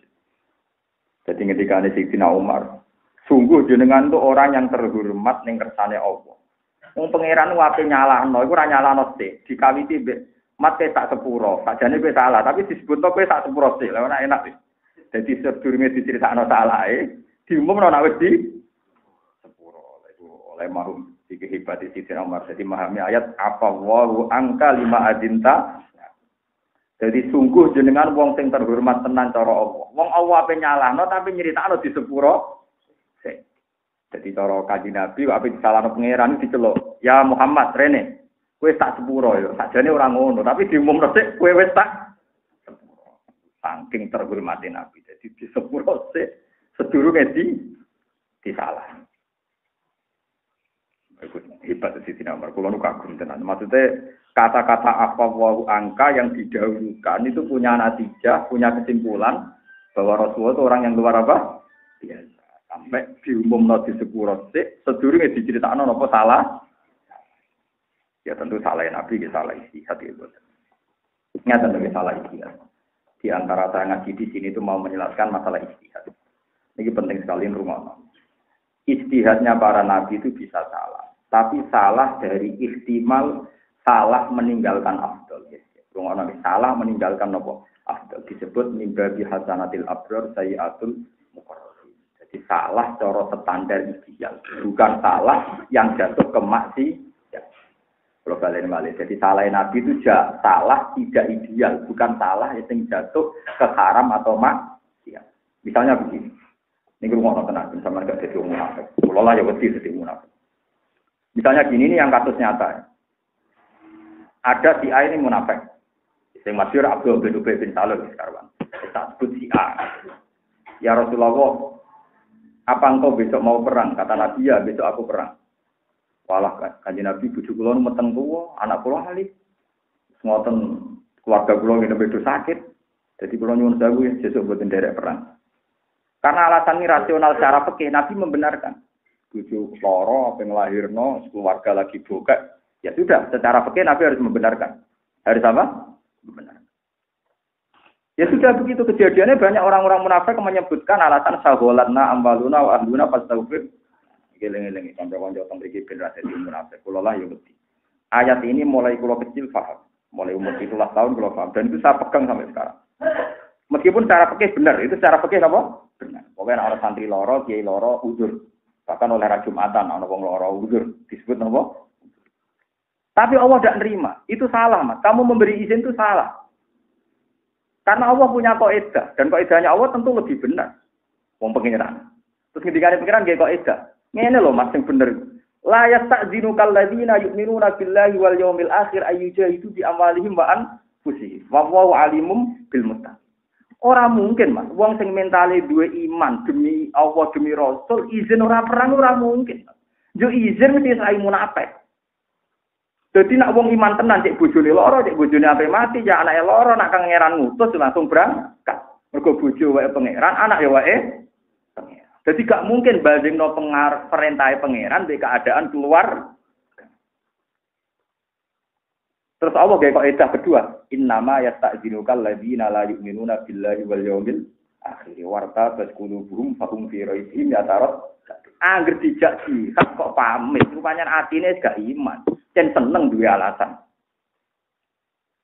Jadi ketika Sayyidina Umar, sungguh jenengan itu orang yang terhormat ning kersane Allah. Wong pangeran wae nyalahno iku ora nyalahno sik, dikawiti mbek mate sak sepuro. Sakjane kowe salah, tapi disebutno kowe sak sepuro sik. Lah ora enak. Dadi sedurunge diceritakno salahe, diumumno nek wis di sepuro. Itu oleh mahum iki hebat di Sayyidina Umar. Jadi memahami ayat apa wa angka lima adinta. Jadi sungguh jenengan wong sing terhormat tenan cara Allah. Wong Allah ape nyalahno tapi nyeritakno di sepuro. Jadi cara Kanjeng Nabi ape disalahno pangeran diceluk. Ya Muhammad rene. Kowe tak sepuro ya. Sakjane ora ngono, tapi diumumno sik kowe wis tak sepuro. Saking terhormate Nabi. Jadi di sepuro sik sedurunge disalah. Hebat di sini Umar. Kulo nu kagum tenan. Maksudnya kata-kata apa wau angka yang didahulukan itu punya natijah, punya kesimpulan bahwa Rasulullah itu orang yang luar apa? Biasa. Sampai diumumno di sepuro sik, sedurunge diceritakno napa salah. Ya tentu salah Nabi, salah istihad itu. Nyata tentu salah istihad. Di antara saya ngaji di sini itu mau menjelaskan masalah istihad. Ini penting sekali rumah. Istihadnya para nabi itu bisa salah. Tapi salah dari ihtimal salah meninggalkan afdal. Salah meninggalkan apa? Afdal. Disebut mimbabi hasanatil abrar sayyatul muqarrabin. Jadi salah cara standar ideal. Bukan salah yang jatuh ke maksiat. Kalau kalian balik. Jadi salah nabi itu salah tidak ideal. Bukan salah yang jatuh ke haram atau maksiat. Misalnya begini. Ini rumah tenang, sama enggak jadi munafik. Kulo lah ya wedi jadi munafik. Misalnya gini ini yang kasus nyata. Ada si A ini munafik. Yang masyhur Abdul bin Ubay bin Salul sekarang. Kita sebut si A. Ya Rasulullah, apa engkau besok mau perang? Kata Nabi, ya besok aku perang. Walah kanjeng Nabi bojo kula meteng tuwa, anak kula halih. Ngoten keluarga kula ngene bedo sakit. Jadi kula nyuwun sewu besok mboten nderek perang. Karena alasan ini rasional secara fikih, Nabi membenarkan. Bojo lara apa nglahirno, keluarga lagi bokek. Ya sudah, secara fikih Nabi harus membenarkan. Harus apa? Membenarkan. Ya sudah begitu kejadiannya banyak orang-orang munafik menyebutkan alasan saholatna ambaluna wa ahluna fastaghfir. Geleng-geleng kanca-kanca teng mriki ben ra dadi munafik. Kula lah ya wedi. Ayat ini mulai kula kecil paham. Mulai umur 17 tahun kula paham dan itu saya pegang sampai sekarang. Meskipun secara fikih benar, itu secara fikih apa? Benar. Pokoknya orang santri loro, kiai loro, udur. Bahkan oleh Jumatan, orang wong loro udur disebut apa? Tapi Allah tidak nerima. Itu salah, Mas. Kamu memberi izin itu salah. Karena Allah punya kaidah dan kaidahnya Allah tentu lebih benar. Wong pengiran. Terus ketika pengiran nggih kaidah. Ngene lho Mas sing bener. La yasta'dinu kalladzina yu'minuna billahi wal yaumil akhir ayyujahidu bi amwalihim wa anfusihim. Wallahu alimum bil muttaqin. Ora mungkin Mas, wong sing mentale duwe iman demi Allah demi Rasul izin ora perang ora mungkin. Yo izin mesti sai munafik. Dadi nak wong iman tenan cek bojone lara, cek bojone ape mati, ya anake lara nak pangeran ngutus langsung berangkat. Mergo bojo wae pangeran, anak ya wae pangeran. Jadi gak mungkin bandingno perintah pangeran di keadaan keluar. Terus Allah kayak kaidah kedua, innama yasta'dzinukal ladzina la yu'minuna billahi wal yaumil akhir warta basqulubuhum fahum fi raibihim yatarad. Angger dijak jihad kok pamit, rupanya atine gak iman, jan seneng duwe alasan.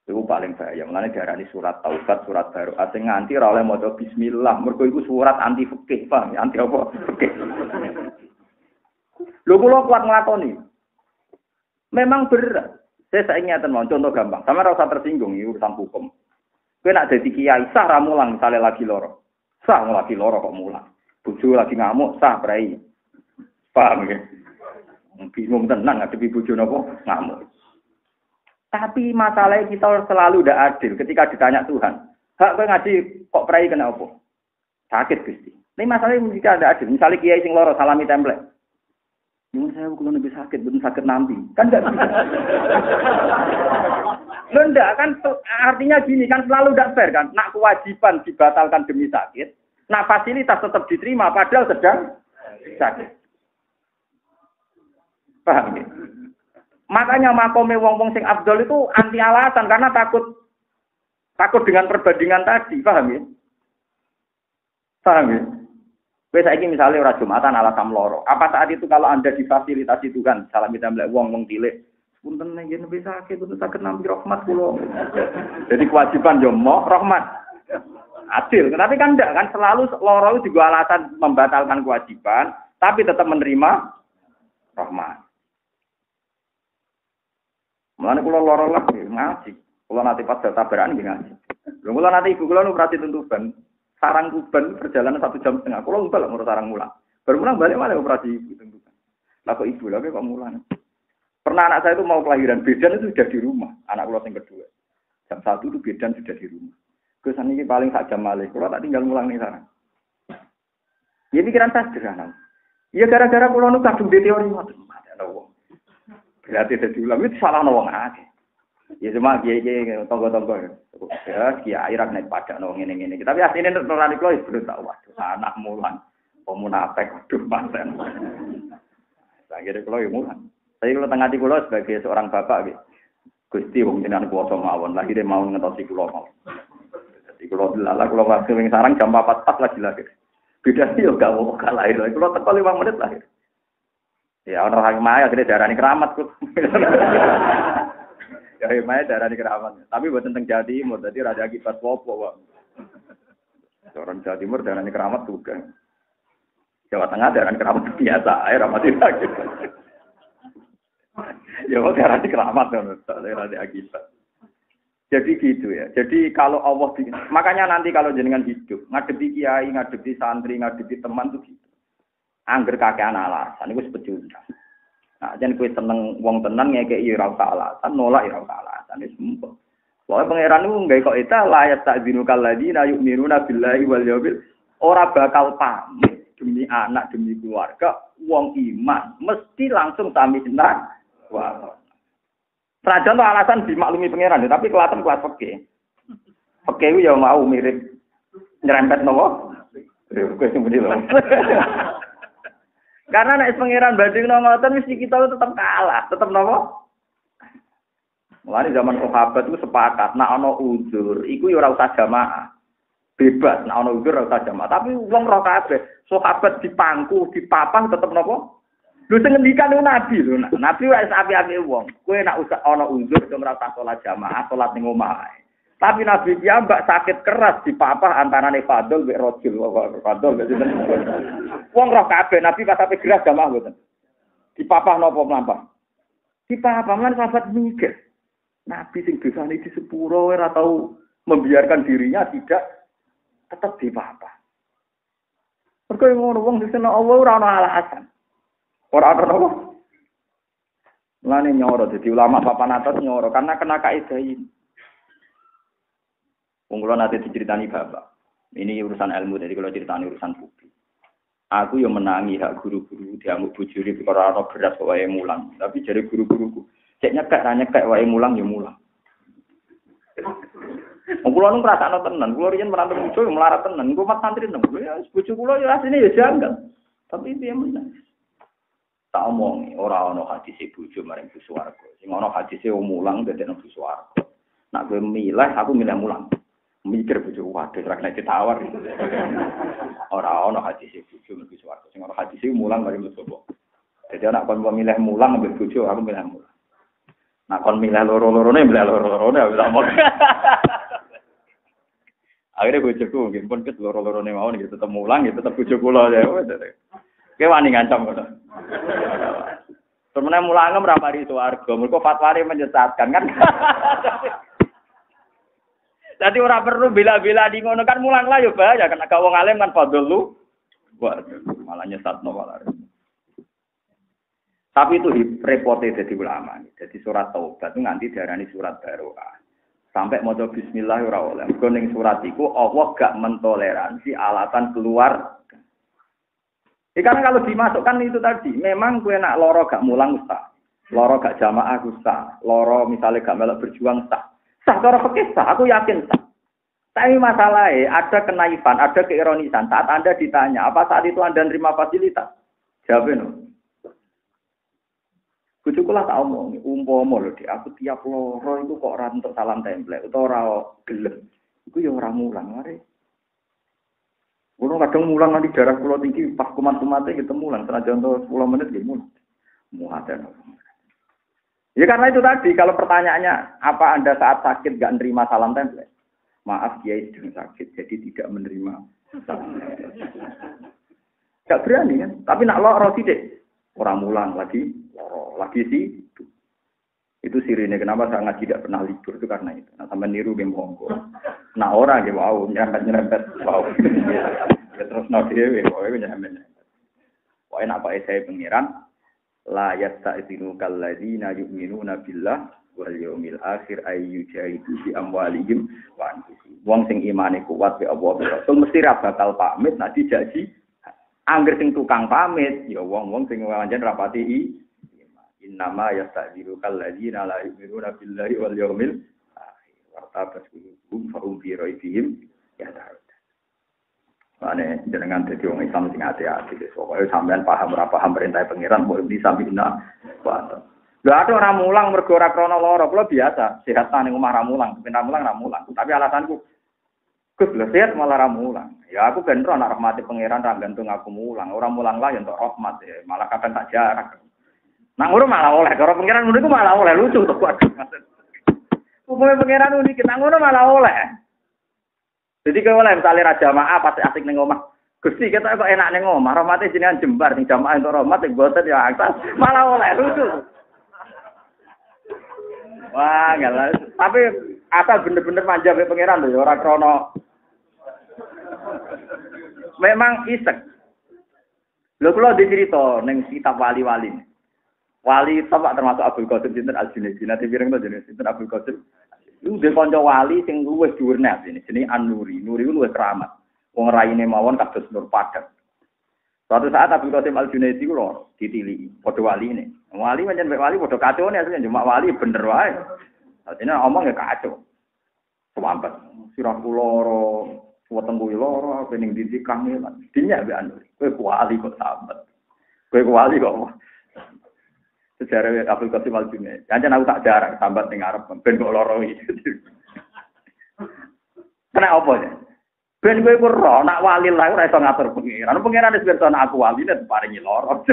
Itu paling bahaya. Mulane diarani surat Taubat, surat baru. Asing nganti ora oleh maca bismillah. Mergo iku surat anti fikih, paham? Anti apa? Fikih. Lho kula kuat nglakoni. Memang berat. Saya ingin contoh gampang. Sama ora usah tersinggung iki urusan hukum. Kowe nak dadi kiai sah ra mulang misale lagi loro. Sah lagi loro kok mulang. Bojo lagi ngamuk sah prei. Paham nggih? Bingung tenan ngadepi bojo napa ngamuk. Tapi masalahnya kita selalu tidak adil ketika ditanya Tuhan. Hak kowe ngaji kok prai kena apa? Sakit Gusti. Ini masalahnya jika ada adil. Misalnya kiai sing loro salami template. Nyuwun saya kalau lebih sakit, belum sakit nanti. Kan enggak bisa. Enggak kan artinya gini kan selalu tidak fair kan. Nak kewajiban dibatalkan demi sakit. Nak fasilitas tetap diterima padahal sedang sakit. Paham ya? Makanya makome wong-wong sing afdol itu anti alasan karena takut dengan perbandingan tadi, paham ya? Paham ya? Kowe saiki misale ora Jumatan alasan loro. Apa saat itu kalau Anda difasilitasi Tuhan, salam kita mlek wong cilik, punten nggih nembe sakit, punten saged nampi rahmat kula. Jadi kewajiban yo mo rahmat. Adil, tapi kan enggak kan selalu loro itu juga alasan membatalkan kewajiban, tapi tetap menerima rahmat. Mulane kula lara lah ngaji. Kula nate pas tabaran nggih ngaji. Lha kula nate ibu kula nu operasi tuntuban. Sarang Tuban perjalanan 1 jam setengah. Kula ngumpul ngurus sarang mulang. Baru mulang balik malah operasi ibu tuntuban. Lah kok ibu lagi kok mulang. Pernah anak saya itu mau kelahiran, bedan itu sudah di rumah. Anak kula yang kedua. Jam 1 itu bedan sudah di rumah. Kesan ini paling sak jam malih. Kula tak tinggal mulang nih sarang. Ya pikiran saya sederhana. Ya gara-gara kula nu kadung teori ngoten. Ada wong. Berarti dadi ulama itu salah wong akeh. Ya cuma kiai-kiai tonggo-tonggo. Ya kiai ra nek padha nang ngene-ngene. Tapi asline nurani kula wis tak waduh anak mulan. Pemunafik waduh paten. Saiki kula yo mulan. Saya kula tengah ati kula sebagai seorang bapak nggih. Gusti wong jenengan kuwasa mawon, lagi dia mau ngetosi kula mau. Dadi kula dilala kula wasih ning sarang jam 4 pas lagi lahir. Beda sih yo gak mau lahir. Kula teko 5 menit lahir. Ya orang maya gede darani keramat kok. Ya maya darani keramat. Tapi buat tentang Jawa Timur, jadi raja akibat popo, Pak. Orang Jawa Timur darani keramat juga. Jawa Tengah darani keramat biasa, air ramat lagi. Ya darani keramat kan, raja akibat. Jadi gitu ya. Jadi kalau Allah makanya nanti kalau jenengan hidup, ngadepi kiai, ngadepi santri, ngadepi teman tuh gitu. Angger kakean alasan iku sepecundang. Nah, jan kowe seneng wong tenan ngekeki ora usah alasan, nolak ora usah alasan wis mumpung. Pokoke pangeran niku nggawe kok eta layat takzinukal ladina yu'minuna billahi wal yaumil ora bakal pamit demi anak demi keluarga wong iman mesti langsung sami senang. Wah. Rajan alasan dimaklumi pangeran tapi kelihatan kelas fikih. Fikih ya mau mirip nyerempet nopo? Kowe sing muni lho. Karena nek pangeran banding ngoten mesti kita tetap kalah, tetap nopo? Mulane zaman sahabat itu sepakat nek ana uzur, iku ya ora usah jamaah. Bebas nek ana uzur ora usah jamaah, tapi wong ora kabeh. Sahabat dipangku, dipapang tetep nopo? Lho sing ngendikan niku Nabi lho. Nabi wis api-api wong. Kowe nek ana uzur ora usah salat jamaah, salat ning omah. Tapi Nabi piyambak sakit keras dipapah antarane Fadl mek Rajul. Fadl mek sinten. Wong roh kabeh Nabi pas sampe gerak jamaah mboten. Dipapah napa mlampah? Dipapah lan sahabat mikir. Nabi sing dosane di sepuro ora tau membiarkan dirinya tidak tetap dipapah. Perkara ngono wong disana Allah ora ana alasan. Ora ana apa. Mulane nyoro dadi ulama papan atas nyoro karena kena kaidah ini. Wong kula nate diceritani bapak. Ini urusan ilmu jadi kalau ceritani urusan publik. Aku yang menangi hak guru-guru diamuk bojone perkara ana beras kok wae mulang. Tapi jare guru-guruku, cek nyekek wae mulang ya mulang. Wong kula nu ngrasakno tenan, kula riyen merantau bojo melarat tenan. Engko mat santri nemu ya bojo kula ya asline ya janggal. Tapi piye meneh. Tak omong ora ana hadis bojo maring bu swarga. Sing ana hadise mulang dadi nang bu swarga. Nak kowe milih aku milih mulang. Mikir bojo waduh ora kena ditawar. Ora ana hadis bojo maring bu swarga. Sing ana hadise mulang maring bu swarga. Dadi anak kon milih mulang ambek bojo aku milih mulang. Nak kon milih loro-lorone milih loro-lorone wis omong. Akhirnya bojoku nggih pun ket loro-lorone mau nggih tetep mulang nggih tetep bojo kula ya wis. Kowe wani ngancam ngono. Sebenarnya mulangnya meramari swarga, mergo fatwane menyesatkan kan. Jadi ora perlu bela-bela di ngono kan mulang lah yo bahaya kan agak wong alim kan fadl lu. Waduh, malah nyesatno malah. Tapi itu repote dadi ulama. Jadi surat taubat itu nganti diarani surat barokah. Sampai maca bismillah ora oleh. Mergo ning surat iku Allah gak mentoleransi alatan keluar. Karena kalau dimasukkan itu tadi, memang gue nak loro gak mulang sah, loro gak jamaah sah, loro misalnya gak melok berjuang sah, sah cara fikih sah, aku yakin sah. Tapi masalahnya ada kenaifan, ada keironisan. Saat Anda ditanya, apa saat itu Anda nerima fasilitas? Jawabnya no. Kucukulah tak omong, umpama lho Dik, aku tiap loro itu kok ora untuk salam template utawa ora gelem. Iku ya ora mulang mare. Kulo kadang mulang nanti darah kulo tinggi pas kumat-kumate kita mulang senajan untuk 10 menit nggih mulang. Muhadan. Ya karena itu tadi kalau pertanyaannya apa Anda saat sakit enggak nerima salam template? Maaf Kiai sedang sakit jadi tidak menerima salam template. Enggak berani kan? Tapi nak loro sithik orang mulang lagi loro lagi sih. Itu sirine kenapa saya ngaji tidak pernah libur itu karena itu. Nah sampai niru game monggo. Nah orang gitu wow nyerempet wow. Ya terus no dhewe kowe nyerempet. Pokoke nak bae saya pengiran la yasta'dinu kalladzina yu'minuna billah wal yaumil akhir ayyu jahidu bi amwalihim wa anfusihim. Wong sing imane kuat be Allah Rasul mesti ra bakal pamit nek dijanji. Angger sing tukang pamit ya wong-wong sing pancen rapati Innama yasta'dziru kalladzina la yu'minuna billahi wal yawmil akhir. Wa tabasum fa hum fi raibihim ya'tarun. Mane jenengan dadi wong Islam sing ati-ati wis pokoke sampean paham ora paham perintah pangeran kok bisa bina wa. Lha ada ora mulang mergo ora krana lara, kula biasa sehat ning omah ra mulang, pindah mulang ra mulang. Tapi alasanku Gus lho sehat malah ra mulang. Ya aku ben ora nak rahmati pangeran ra gantung aku mulang. Ora mulang lah ya untuk rahmat ya, malah kadang tak jarak. Nah, ngono malah oleh, cara pengiran ngono iku malah oleh lucu to waduh. Umumnya pengiran unik, nang ngono malah oleh. Jadi kalau oleh misalnya raja jamaah pas asik ning omah. Gusti kita kok enak ning omah, rahmate jenengan jembar ning jamaah entuk rahmat ning boten ya angsal, malah oleh lucu. Wah, galah. Tapi asal bener-bener manja be pengiran lho ora krana. Memang isek. Lho kula dicerita ning kitab wali-wali. Wali sama termasuk Abdul Qasim sinten Al-Junaidi. Nanti pireng to jenenge sinten Abdul Qasim. Iku dhe kanca wali sing luwih dhuwur nek ini jenenge An-Nuri. Nuri ku luwih keramat. Wong raine mawon kados nur padang. Suatu saat Abdul Qasim Al-Junaidi ku lho ditiliki padha waline. Wali pancen wali padha kacone asline cuma wali bener wae. Artinya omong ya kacau. Sewampat. Sirahku loro, wetengku loro, pening didik kangelan. Dinyak mbek An-Nuri. Kowe wali kok sambat. Kowe wali kok sejarah Abdul Qasim Al-Junaidi. Jangan aku tak jarang sambat ning arep ben kok loro iki. Kena apa ya? Ben kowe ku ro nak wali lah ora iso ngatur pengiran. Pengiran wis pirsa nak aku wali nek paringi loro.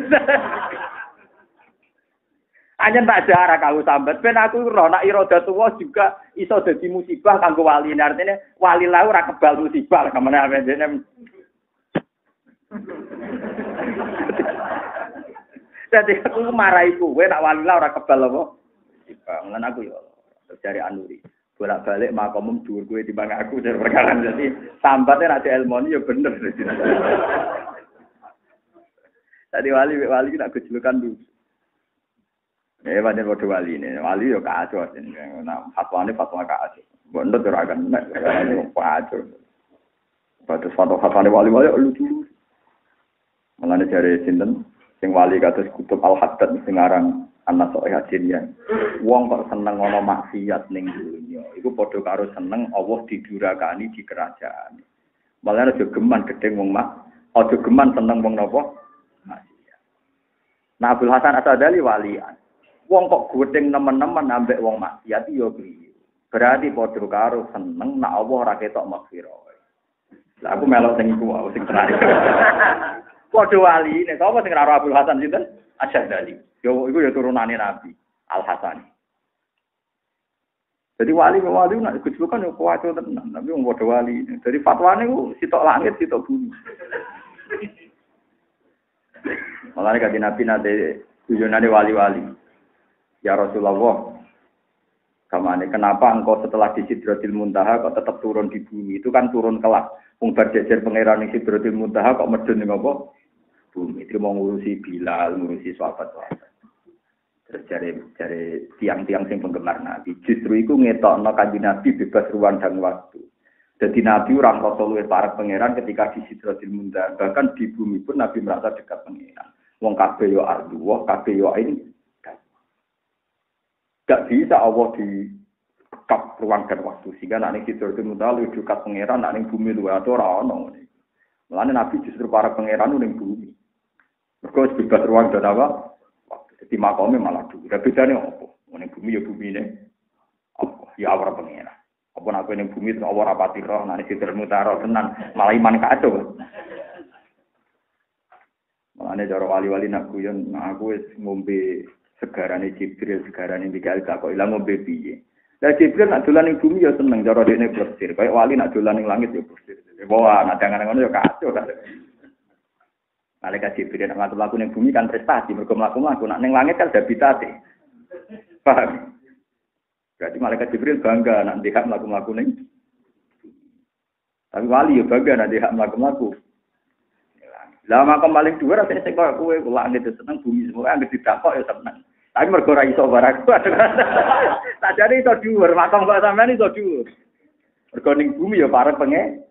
Hanya tak jarak aku sambat ben aku ro nak iroda tuwa juga iso dadi musibah kanggo wali. Artinya wali lah ora kebal musibah kemana dene. Jadi aku marahi kowe nak wali lah ora kebal apa. Mulane aku yo cari An-Nuri. Bolak-balik makomum dhuwur kowe timbang aku dari perkara dadi sambate nek ilmu yo bener. Jadi Tadi wali nak kejulukan dulu. Pancen padha wali ini. Wali yo kacau ini. Nah, fatwane fatwa kacau. Mbok ora kan nek kacau. Batas fatwa-fatwane wali-wali lucu. Mulane jare sinten sing wali kados Kutub Al-Haddad sing aran An-Nasaih Hajinian. Wong kok seneng ana maksiat ning dunya. Iku padha karo seneng Allah didurakani di kerajaan. Malah aja geman gedeng wong mak, aja geman seneng wong napa? Maksiat. Nah, Abdul Hasan As-Sadali walian. Wong kok gedeng nemen-nemen ambek wong maksiat ya piye? Berarti padha karo seneng nek Allah ora ketok maghfirah. Lah aku melok sing iku wae sing tenan. Padha wali nek sapa sing karo Abdul Hasan sinten? As-Sadali. Yo iku ya turunane Nabi Al-Hasan. Jadi wali nak kejulukan yo kuat tenan, tapi wong padha wali. Jadi fatwane ku sitok langit sitok bumi. Malah nek Nabi nate tujuanane wali-wali. Ya Rasulullah, kamane kenapa engkau setelah di Sidratil Muntaha kok tetap turun di bumi? Itu kan turun kelak. Wong berjejer pangeran ning Sidratil Muntaha kok medun ning apa? Bumi. Itu mau ngurusi Bilal, ngurusi sahabat-sahabat. Terus cari tiang-tiang sing penggemar Nabi. Justru itu ngetokno Kanjeng Nabi bebas ruang dan waktu. Jadi Nabi orang Rasulullah para pangeran ketika di Sidratil Muntaha. Bahkan di bumi pun Nabi merasa dekat pangeran. Wong kabeh yo arduh, kabeh yo ini. Gak bisa Allah di kap ruang dan waktu sehingga nek Sidratil Muntaha luwih dekat pangeran nek ning bumi luwih ora ono. Mulane Nabi justru para pangeran ning bumi. Mergo bebas ruang dan apa? Jadi makome malah dulu. Lah bedane opo? Ning bumi ya bumine. Apa? Ya ora pangeran. Apa nek ning bumi terus ora pati roh nek Sidratil Muntaha tenan malah iman kacau. Mulane cara wali-wali nak guyon aku wis ngombe segarane Jibril, segarane Mikail tak kok ilang ngombe piye. Lah Jibril nak dolan ning bumi ya seneng cara dekne bersir. Kayak wali nak dolan ning langit ya bersir. Wah, nadangan ngono ya kacau kan. Malaikat Jibril nak mlaku ning bumi kan prestasi, mergo mlaku-mlaku nak ning langit kan habitate. Paham? Berarti malaikat Jibril bangga nak ndek mlaku-mlaku ning. Tapi wali ya bangga nak ndek mlaku-mlaku. Lah makam paling dhuwur rasane sing koyo kowe langit seneng bumi semua anggere didakok ya seneng. Tapi mergo ora iso barang. Tak jane iso dhuwur, makam kok sampean iso dhuwur. Mergo ning bumi ya parek penge.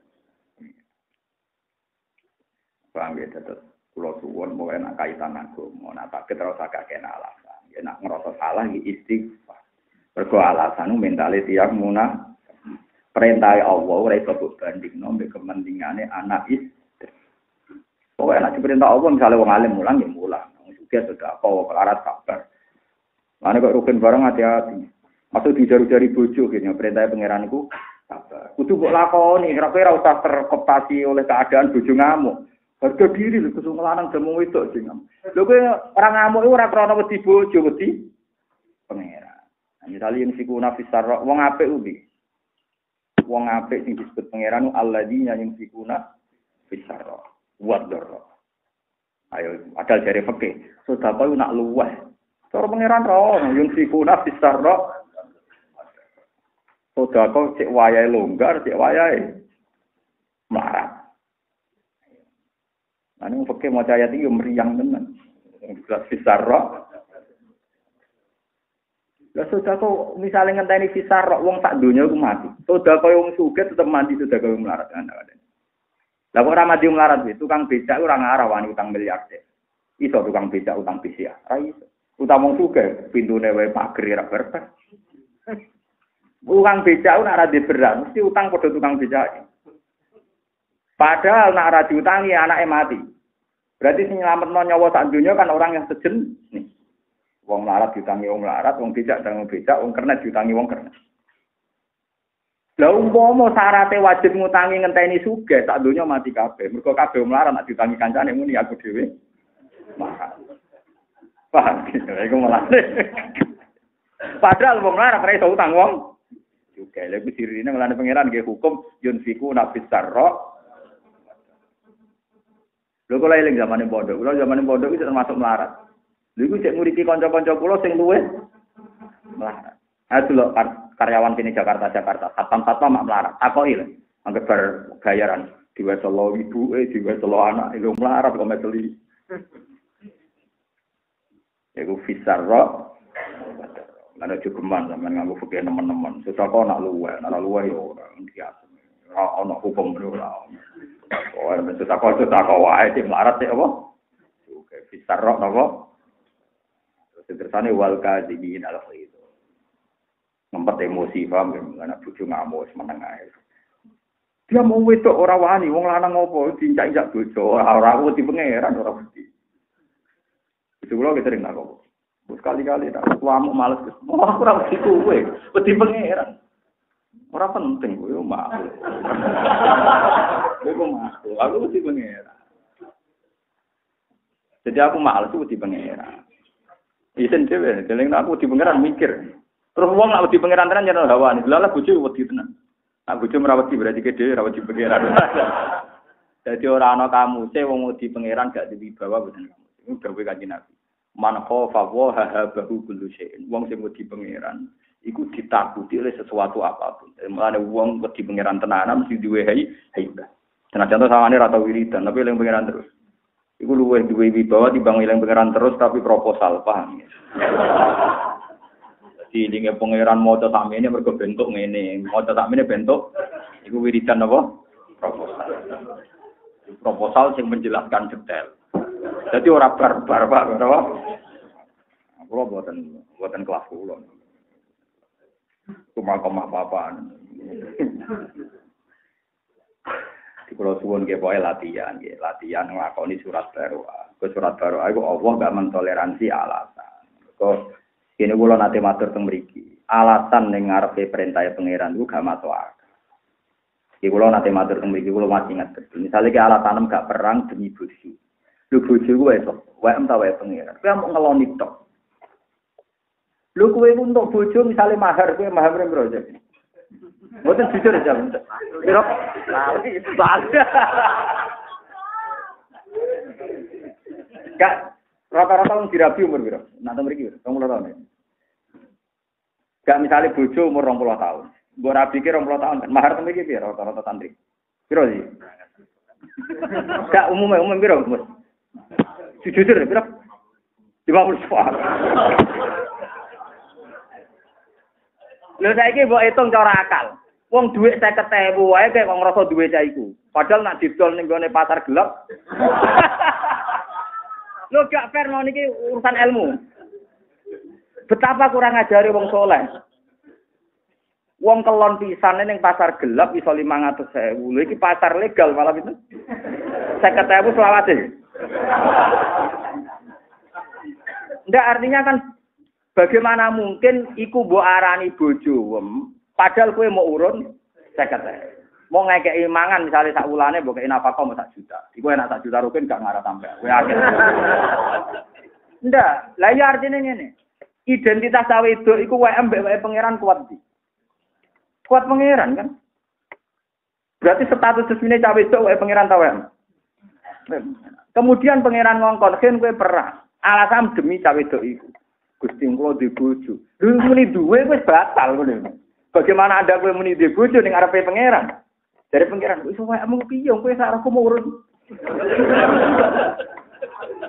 Paham ya tetep kula suwun mau enak kaitan agama, nek tak terus kakek alasan. Ya nek ngrasa salah iki istighfar. Mergo alasan mentale tiyang munah perintah Allah ora iso bandingno mbek kepentingane anak istri. Pokoknya nak diperintah Allah, misalnya wong alim mulang, ya mulang. Wong juga sudah apa, kelarat kabar. Mana kok rukun bareng hati-hati. Maksud dijaru-jari bojo, gitu. Perintah pangeran itu kabar. Kudu kok lakoni, kira-kira usah terkoptasi oleh keadaan bojo ngamuk. Harga diri, kesung lanang jamu itu, ngamuk. Lho kok orang ngamuk itu orang krono wedi bojo, wedi pangeran. Nah, misalnya yang siku nafis sarok, wong apik ubi. Wong apik yang disebut pangeran itu alladzina yang siku nafis sarok. Wador. Ayo, adal jari fikih. Sudah kau nak luweh. Cara pangeran roh, yung sikuna bisarro. Sudah kau cek wayai longgar, cek wayai melarat. Anu fikih mau ayat iki meriang tenan. Jelas bisarro. Lah sudah kau misalnya ngenteni bisarro, wong tak dunia aku mati. Sudah kau yang sugih tetap mati, sudah kau melarat. Lah kok ora mati melarat iki, tukang becak ora ngarah wani utang miliarder. Iso tukang becak utang PCA, ora iso. Utang wong sugih, pintune wae pager ora berkah. Tukang becak ora ada berat, mesti utang padha tukang becak. Padahal nek ora diutangi anake mati. Berarti sing nyelametno nyawa sak donya kan orang yang sejen nih. Wong melarat diutangi wong melarat, wong becak diutangi becak, wong kernet diutangi wong kernet. Lah umpama syaraté wajib ngutangi ngenteni sugih sak donya mati kabeh. Mergo kabeh melarat nek diutangi kancane muni aku dhewe. Mahal. Paham? Iku malah. Padahal wong melarat ora iso utang wong sugih. Lha iku dirine ngelane pangeran nggih hukum yunfiku nafis sarra. Lho kula eling zamane pondok. Kula zamane pondok iki termasuk melarat. Lha iku cek nguripi kanca-kanca kula sing luwih melarat. Aduh lho karyawan sini Jakarta, satpam mak melarat. Takoki lho, anggap bayaran diweselo ibu, diweselo anak, lho melarat kok meseli. Iku fisarra. Ana cukuman sampean nganggo fikih teman-teman. Sedekah nak luwe yo ora biasa. Ora ana hukum ora. Oh, sedekah wae sing melarat apa? Oke, fisarra napa? Tersane wal kadhibin al khair. Ngempet emosi paham ya, anak bojo ngamuk meneng ae. Dia mau wedok ora wani, wong lanang opo diinjak-injak bojo, ora wedi pangeran ora wedi. Itu kula sering tak kok. Sekali-kali tak suamuk males. Oh, aku ora wedi kowe, wedi pangeran. Ora penting kowe mah. Kowe mah, aku wedi pangeran. Jadi aku males wedi pangeran. Isen dhewe, deleng aku wedi pangeran mikir. Terus wong nak wedi pangeran tenan yen hawa ni. Lah bojo wedi tenan. Nak bojo merawati berarti gede ora wedi pangeran. Dadi ora ana kamu, wong wedi pangeran gak diwibawa boten kamu. Iku dawuh Kanjeng Nabi. Man khafa wa habahu kullu syai'in. Wong sing wedi pangeran iku ditakuti oleh sesuatu apapun. Mulane wong wedi pangeran tenanan mesti duwe haibah. Senajan to sawane ra tau wiridan, tapi eling pangeran terus. Iku luwih duwe wibawa timbang eling pangeran terus tapi proposal, paham ya? Dilinge pangeran maca sakmene mergo bentuk ngene. Maca sakmene bentuk iku wiridan apa? Proposal. Proposal sing menjelaskan detail. Jadi ora barbar Pak, ora. Kulo boten kelas kulo. Cuma apa-apaan. Di kulo suwun nggih pokoke latihan nglakoni surat Baroah. Ke surat Baroah iku Allah gak mentoleransi alasan. Kok kene kula nate matur teng mriki. Alasan ning ngarepe perintah pangeran iku gak masuk akal. Iki kula nate matur teng mriki kula masih ingat betul. Misale ki alasan gak perang demi bojo. Lho bojo ku wae to, wae wae pangeran. Kowe mau ngeloni tok. Lho kowe untuk bojo misale mahar kowe mahar piro aja. Mboten jujur aja. Piro? Lali itu bahasa. Gak rata-rata wong dirabi umur piro? Nak teng mriki 20 tahun. Gak misale bojo umur 20 tahun. Mbok rabi ki 20 tahun. Mahar teng mriki piro rata-rata santri? Piro sih? Gak umum piro, Mas? Jujur piro? 50 soal. Lho saiki mbok hitung cara akal. Wong dhuwit 50.000 wae kok ngrasa duwe cah iku. Padahal nak didol ning gone pasar gelap. Lho gak fair no niki urusan ilmu. Betapa kurang ajare wong soleh. Wong kelon pisane ning pasar gelap iso 500.000. Lho iki pasar legal malah itu. 50.000 selawase. Ndak artinya kan bagaimana mungkin iku mbok arani bojo padahal kowe mau urun 50.000. Mau ngekeki mangan misale sak wulane mbok kei nafkah mau 1 juta. Iku enak 1 juta rugen gak ngarep sampe. Kowe akeh. Ndak, lah ya artine ngene. Identitas cawe wedok iku wae mbek wae pangeran kuat iki. Kuat pangeran kan? Berarti status resmine cawe wedok wae pangeran ta wae. Kemudian pangeran ngongkon ken kowe perang. Alasan demi cawe wedok iku. Gusti kula di bojo. Lha muni duwe wis batal ngono. Bagaimana Anda kowe muni di bojo ning arepe pangeran? Dari pangeran iso wae mung piye kowe sak aku mau urus.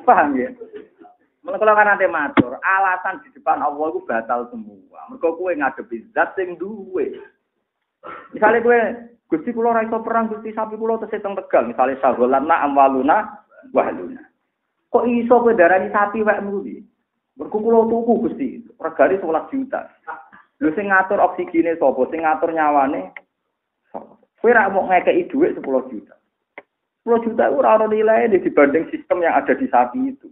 Paham ya? Mun kula kan ate matur, alasan di depan Allah iku batal semua. Mergo kowe ngadepi zat sing duwe. Misale kowe Gusti kula ora iso perang, Gusti sapi kula tesih teng Tegal, misale sagolanna amwaluna wahluna. Kok iso kowe darani sapi wae muli? Mergo kula tuku Gusti, regane 11 juta. Lho sing ngatur oksigene sapa? Sing ngatur nyawane sapa? Kowe ra mau ngekeki dhuwit 10 juta. 10 juta ora ono nilai dibanding sistem yang ada di sapi itu.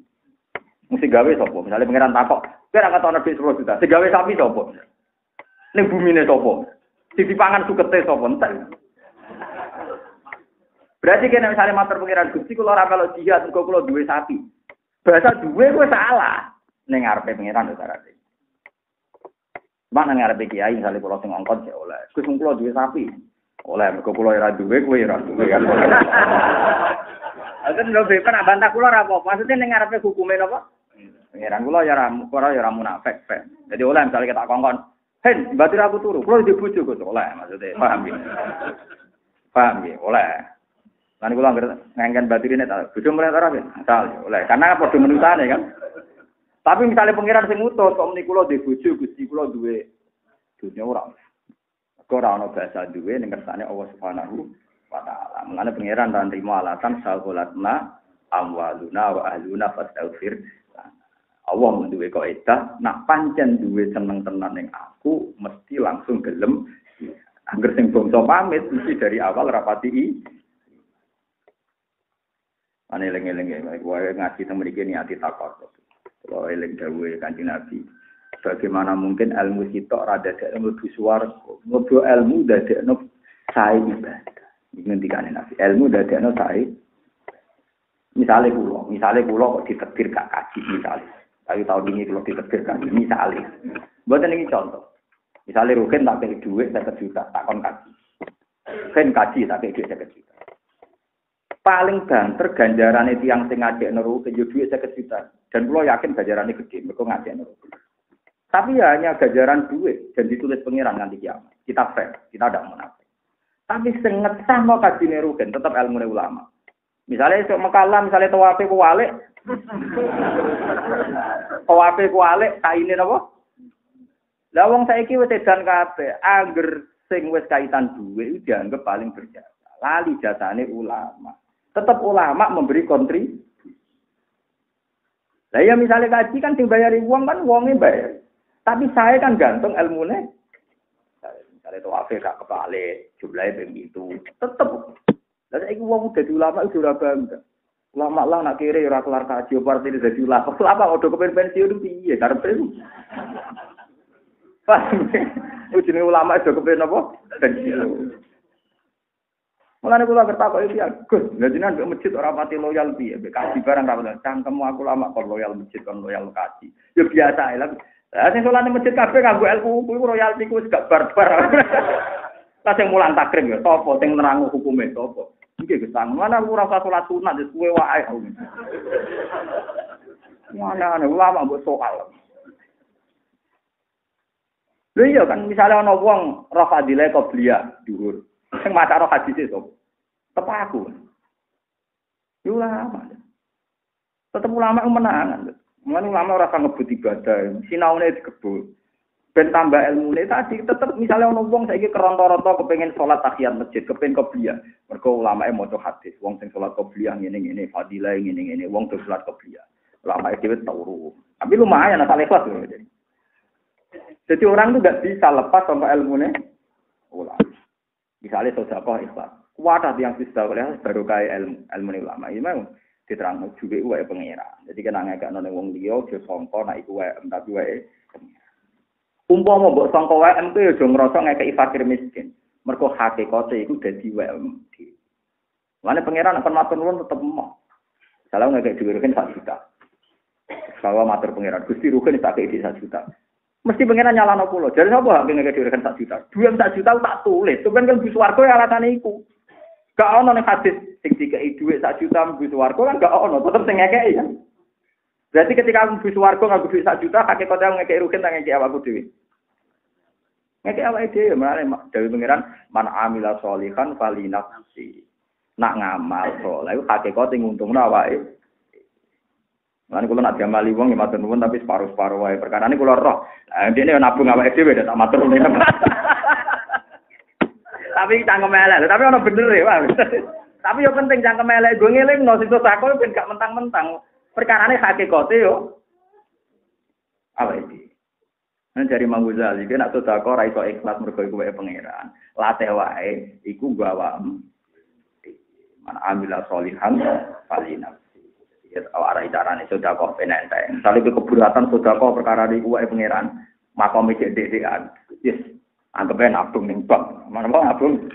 Mesti gawe sapa? Misale pangeran takok, kowe ra ketokno dhuwit 10 juta. Sing gawe sapi sapa? Ning bumine sapa? Sing dipangan sukete sapa? Entek. Berarti kene misale matur pangeran Gusti kula ora melok jihad engko kula duwe sapi. Bahasa duwe kowe salah. Ning ngarepe pangeran utarane. Mana ngarepe kiai misale kula sing ngongkon sik oleh. Gus kula duwe sapi. Oleh mergo kula ora duwe kowe ora duwe kan. Aten lho bepen bantah kula ora apa. Maksudnya ning ngarepe hukume napa? Pangeran kula ya ora munafik, Pak. Jadi oleh misale ketak kongkon, "Hen, batir aku turu. Kula di bojo kok oleh." Maksudnya paham ya? Paham ya? Oleh. Lan kula ngengken batirine ta. Bojo mulai ora ben. Asal oleh. Karena padha menusane kan. Tapi misalnya pangeran sing ngutus kok muni kula duwe bojo Gusti kula duwe dunya ora. Kok ora ana bahasa duwe ning kersane Allah Subhanahu wa taala. Mulane pangeran ra nrimo alasan saholatna amwaluna wa ahluna fastaghfir. Allah duwe kaidah nak pancen duwe seneng tenan ning aku mesti langsung gelem. Angger sing bangsa pamit mesti dari awal rapati ane eling-eling wae ngaji teng mriki niati takok. Kalau eling dawuhe Kanjeng Nabi, bagaimana mungkin ilmu sitok ra dadekno mlebu swarga, mlebu ilmu dadekno sae ibadah. Iki ngendikane Nabi, ilmu dadekno sae. Misale kula kok ditetir gak kaji misale. Ayo tahun ini kalau ditetir gak kaji misale. Mboten iki contoh. Misale Rukin tak kei dhuwit 50 juta, takon kaji. Rukin kaji tak kei dhuwit 50 juta. Paling banter ganjarane tiyang sing ngajekno Rukin yo dhuwit 50 juta. Dan kula yakin ganjarane gede, mergo ngajekno Rukin. Tapi ya hanya ganjaran duit dan ditulis pengiran nanti kiamat. Kita fair, kita tidak munafik. Tapi sing ngetah mau kajine Rukin tetap ilmune ulama. Misalnya esuk mekalah, misalnya tawafe ku walik. Tawafe ku walik kaine napa? Lah wong saiki wis edan kabeh, angger sing wis kaitan duit itu dianggap paling berjasa. Lali jasane ulama. Tetap ulama memberi kontribusi. Lah ya misalnya kaji kan dibayari uang kan uangnya bayar. Tapi saya kan gantung ilmune. Misalnya tawafe gak kebalik, jumlahnya begitu. Tetep. Lah saiki wong dadi ulama iku ora bangga. Ulama lah nak kire ora kelar kaji partai dadi ulama. Ulama udah kepen pensiun piye karepe. Ujine ulama iso kepen apa? Pensiun. Mulane kula bertakok iki Gus, lha jenengan mbek masjid ora pati loyal piye? Mbek kaji barang ra bener. Cangkemmu aku lama kok loyal masjid kon loyal kaji. Ya biasa ae lah. Lah sing salane masjid kabeh kanggo ilmu kuwi royalti ku wis gak barbar. Lah sing mulang takrim ya sapa sing nerangi hukume sapa? Iki Gus, mana aku ora usah salat sunat wis kuwe wae. Mana ulama mbok soal. Lha iya kan misale ana wong ra fadilah qobliyah dhuwur. Sing maca ro hadis itu. Tetep aku. Ulama. Tetep ulama menangan. Mulane ulama ora kang ngebut ibadah, sinaune digebut. Ben tambah ilmune tadi tetep misalnya ana wong saiki keronto-ronto kepengin salat tahiyat masjid, kepengin qobliyah. Mergo ulamae maca hadis, wong sing salat qobliyah ngene-ngene, fadilah ngene-ngene, wong tuh salat qobliyah. Ulamae dhewe turu. Tapi lumayan asal ikhlas lho. Jadi orang itu enggak bisa lepas sama ilmune ulama. Misalnya sedekah ikhlas. Kuat yang bisa oleh baru kaya ilmu ulama. Ini memang diterang juga wae pengira. Jadi kena ngekak nang wong liya aja sangka nek iku wae tapi wae pengira. Umpama mbok sangka wae empe aja ngrasa ngekeki fakir miskin. Mergo hakikate iku dadi wae. Mane pengira nek matur nuwun tetep emoh. Kalau ngekek dhuwit kan 1 juta. Kalau matur pengira Gusti rugen tak kei 1 juta. Mesti pengen nyalano kula. Jadi sapa hak ngeke dhewe kan 1 juta. Duwe 1 juta tak tulis. Sampeyan kan bus warga ya alatane iku. Gak ono ning hadis sing dikeki dhuwit 1 juta bus warga kan gak ono, tetep sing ngekeki kan. Berarti ketika aku bus warga nganggo dhuwit 1 juta, kakek kota ngekeki rugen tak ngekeki awakku dhewe. Ngekeki awake dhewe menane dhewe pengiran man amila sholihan falinafsi. Nak ngamal saleh hakikate nguntungno awake. Lan kula nak diamali wong ya matur nuwun tapi separuh-separuh wae. Perkarane kula roh. Lah dene nabung awake dhewe tak matur nuwun. Tapi cangkem elek, tapi ono bener ya, Pak. Tapi yo penting cangkem elek go ngelingno sing sedekah ben gak mentang-mentang. Perkarane hakikate yo awake dhewe. Nang jare Mang Ghazali iki nek sedekah ora iso ikhlas mergo iku wae pangeran. Latih wae iku bawa man amila sholihan falina. Ya awak carane sedekah penenteng. Misale keberatan sedekah perkara niku wae pangeran, makome cek-cekan. Yes, anggape nabung ning bank. Mana mau nabung.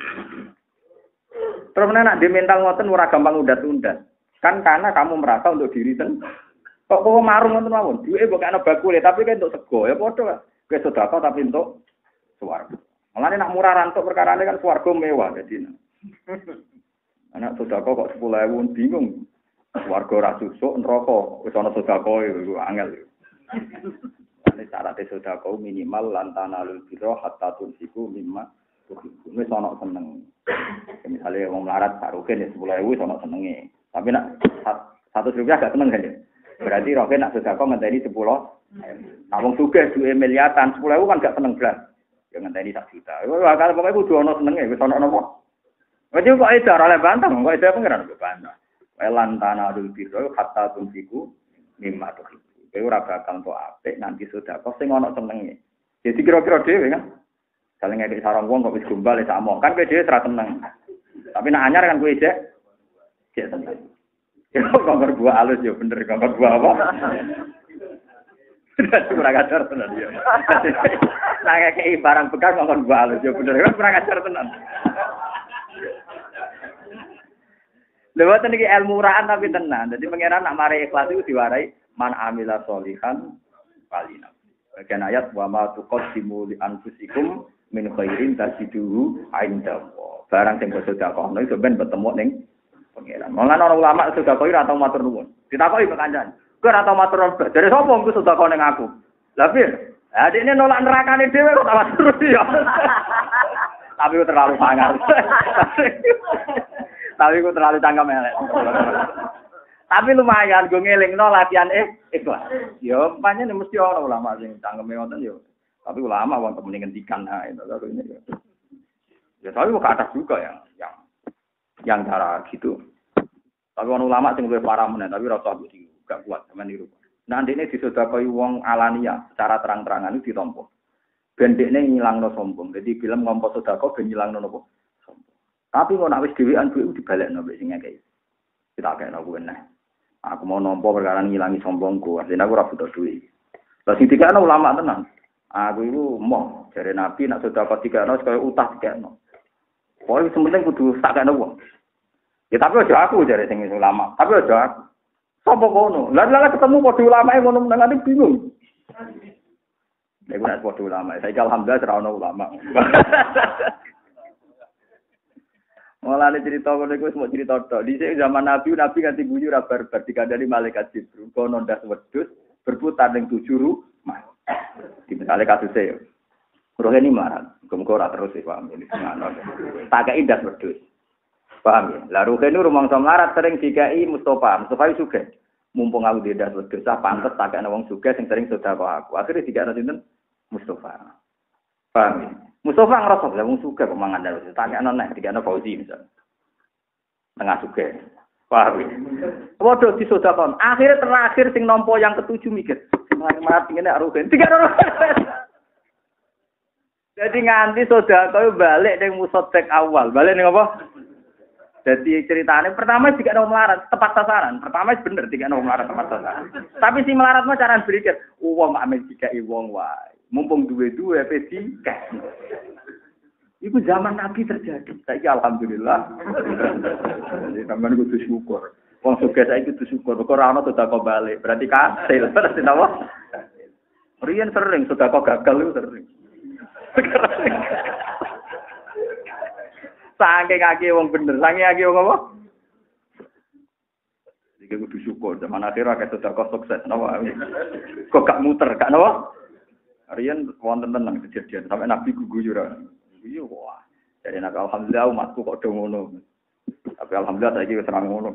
Terus nek di mental ngoten ora gampang undat-undat. Kan karena kamu merasa untuk diri ten. Kok marung ngoten mawon. Duwe mbok ana bakule tapi kan untuk sego ya padha. Kowe sedekah tapi untuk swarga. Mulane nak murah rantuk perkarane kan swarga mewah dadi. Anak sedekah kok 10.000 bingung. Warga ora susuk neraka wis ana sedekah iku angel. Nek syarat sedekah minimal lantanalul birra hatta tunsiku mimma tuhibbun. Wis ana seneng. Misale wong melarat sarugen ya 10.000 wis ana senenge. Tapi nek 100 rupiah gak seneng kan ya. Berarti roke nak sedekah ngenteni 10. Nah wong sugih duwe miliatan 10.000 kan gak seneng blas. Ya ngenteni 1 juta. Kalau pokoke kudu ana senenge wis ana napa. Wis kok edar oleh bantah, kok edar pengiran kok bantah. Welan tanah dul biru hatta tunsiku mimma tuh. Kowe ora bakal entuk apik nanti sedekah sing ana senenge. Jadi kira-kira dhewe kan. Saling ngekek sarang wong kok wis gombal sak mok. Kan kowe dhewe ora seneng. Tapi nak anyar kan kowe cek seneng. Ya kok buah halus ya bener kok buah apa? Kurang ajar tenan ya. Nah ngekek barang bekas kok buah halus ya bener kan kurang ajar tenan. Lewat niki ilmu ra'an tapi tenan. Jadi pangeran nak mari ikhlas itu diwarai man amila sholihan falina. Bagian ayat wa ma tuqaddimu li anfusikum min khairin tajiduhu 'indallah. Barang sing sedekah iso ben ketemu ning pangeran. Malah ana ulama sedekah ora tau matur nuwun. Ditakoki kok kancan. Kowe ora tau matur nuwun. Dari sapa engko sedekah ning aku? Lah piye? Ha dekne nolak nerakane dhewe kok tak matur ya. Tapi ku terlalu sangar. Tapi ku terlalu cangkem elek. Tapi lumayan gue ngelingno latihan ikhlas. Yo pancen mesti ana ulama sing cangkeme ngoten yo. Tapi ulama wong temen ngendikan itu kalau ini. Ya tapi kok atas juga yang cara gitu. Tapi orang ulama sing luwih parah meneh tapi rasa gak kuat sampean niru. Nah ndekne disedekahi wong alania secara terang-terangan itu ditampa. Ben dekne ngilangno sombong. Jadi film ngompo sedekah ben ngilangno napa? Tapi kok nek wis dhewean duwe dibalekno mbek sing ngekeki. Kita kena kuwi neh. Aku mau nampa perkara ngilangi sombongku, artinya aku ora butuh duit. Lah sing dikene ulama tenan. Aku iku moh jare Nabi nek sedekah dikene kaya utah dikene. Pokoke sementing kudu sak kene wong. Ya tapi aja aku jare sing ulama, tapi aja aku. Sopo kono? Lah ketemu padha ulamae ngono menengane bingung. Nek ora padha ulama, saiki alhamdulillah ora ono ulama. Mulane cerita ngono iku semua cerita tok. Dhisik zaman Nabi nganti guyu ra barbar dikandani malaikat Jibril kono ndas wedhus berputar ning 7 rumah. Di misale kasuse. Rohe ni marah. Muga ora terus paham ini ngono. Takai ndas wedhus. Paham ya? Lah rohe ni rumangsa melarat sering dikai Mustofa. Mustofa iku sugih. Mumpung aku ndas wedhus pantes takane wong sugih sing sering sedekah aku. Akhire dikane sinten? Mustofa. Paham ya? Mustafa ngerasa lah wong sugih kok mangan terus. Takekno nek dikene Fauzi misal. Tengah sugih. Paham ya? Waduh disodakon. Akhirnya terakhir sing nampa yang ketujuh mikir. Mati ngene arugen. Jadi nganti sedekah balik ning musotek awal. Balik ning apa? Jadi ceritanya pertama jika ada melarat tepat sasaran. Pertama bener jika ada melarat tepat sasaran. Tapi si melarat mah cara berpikir, wong amen jika wong wae. Mumpung duwe-duwe pedi kek. Iku zaman Nabi terjadi. Saiki alhamdulillah. Jadi sampean kudu syukur. Wong sugih saiki kudu syukur. Kok ora ono sedekah balik. Berarti kasil. Berarti napa? Riyen sering sedekah gagal itu sering. Saking akeh wong bener, saking akeh wong apa? Iki kudu syukur zaman akhir akeh sedekah sukses napa. Kok gak muter, gak napa? Riyen wonten tenan kejadian sampai Nabi guyu ora. Iya wah. Jadi nek alhamdulillah umatku kok do ngono. Tapi alhamdulillah saiki wis ora ngono.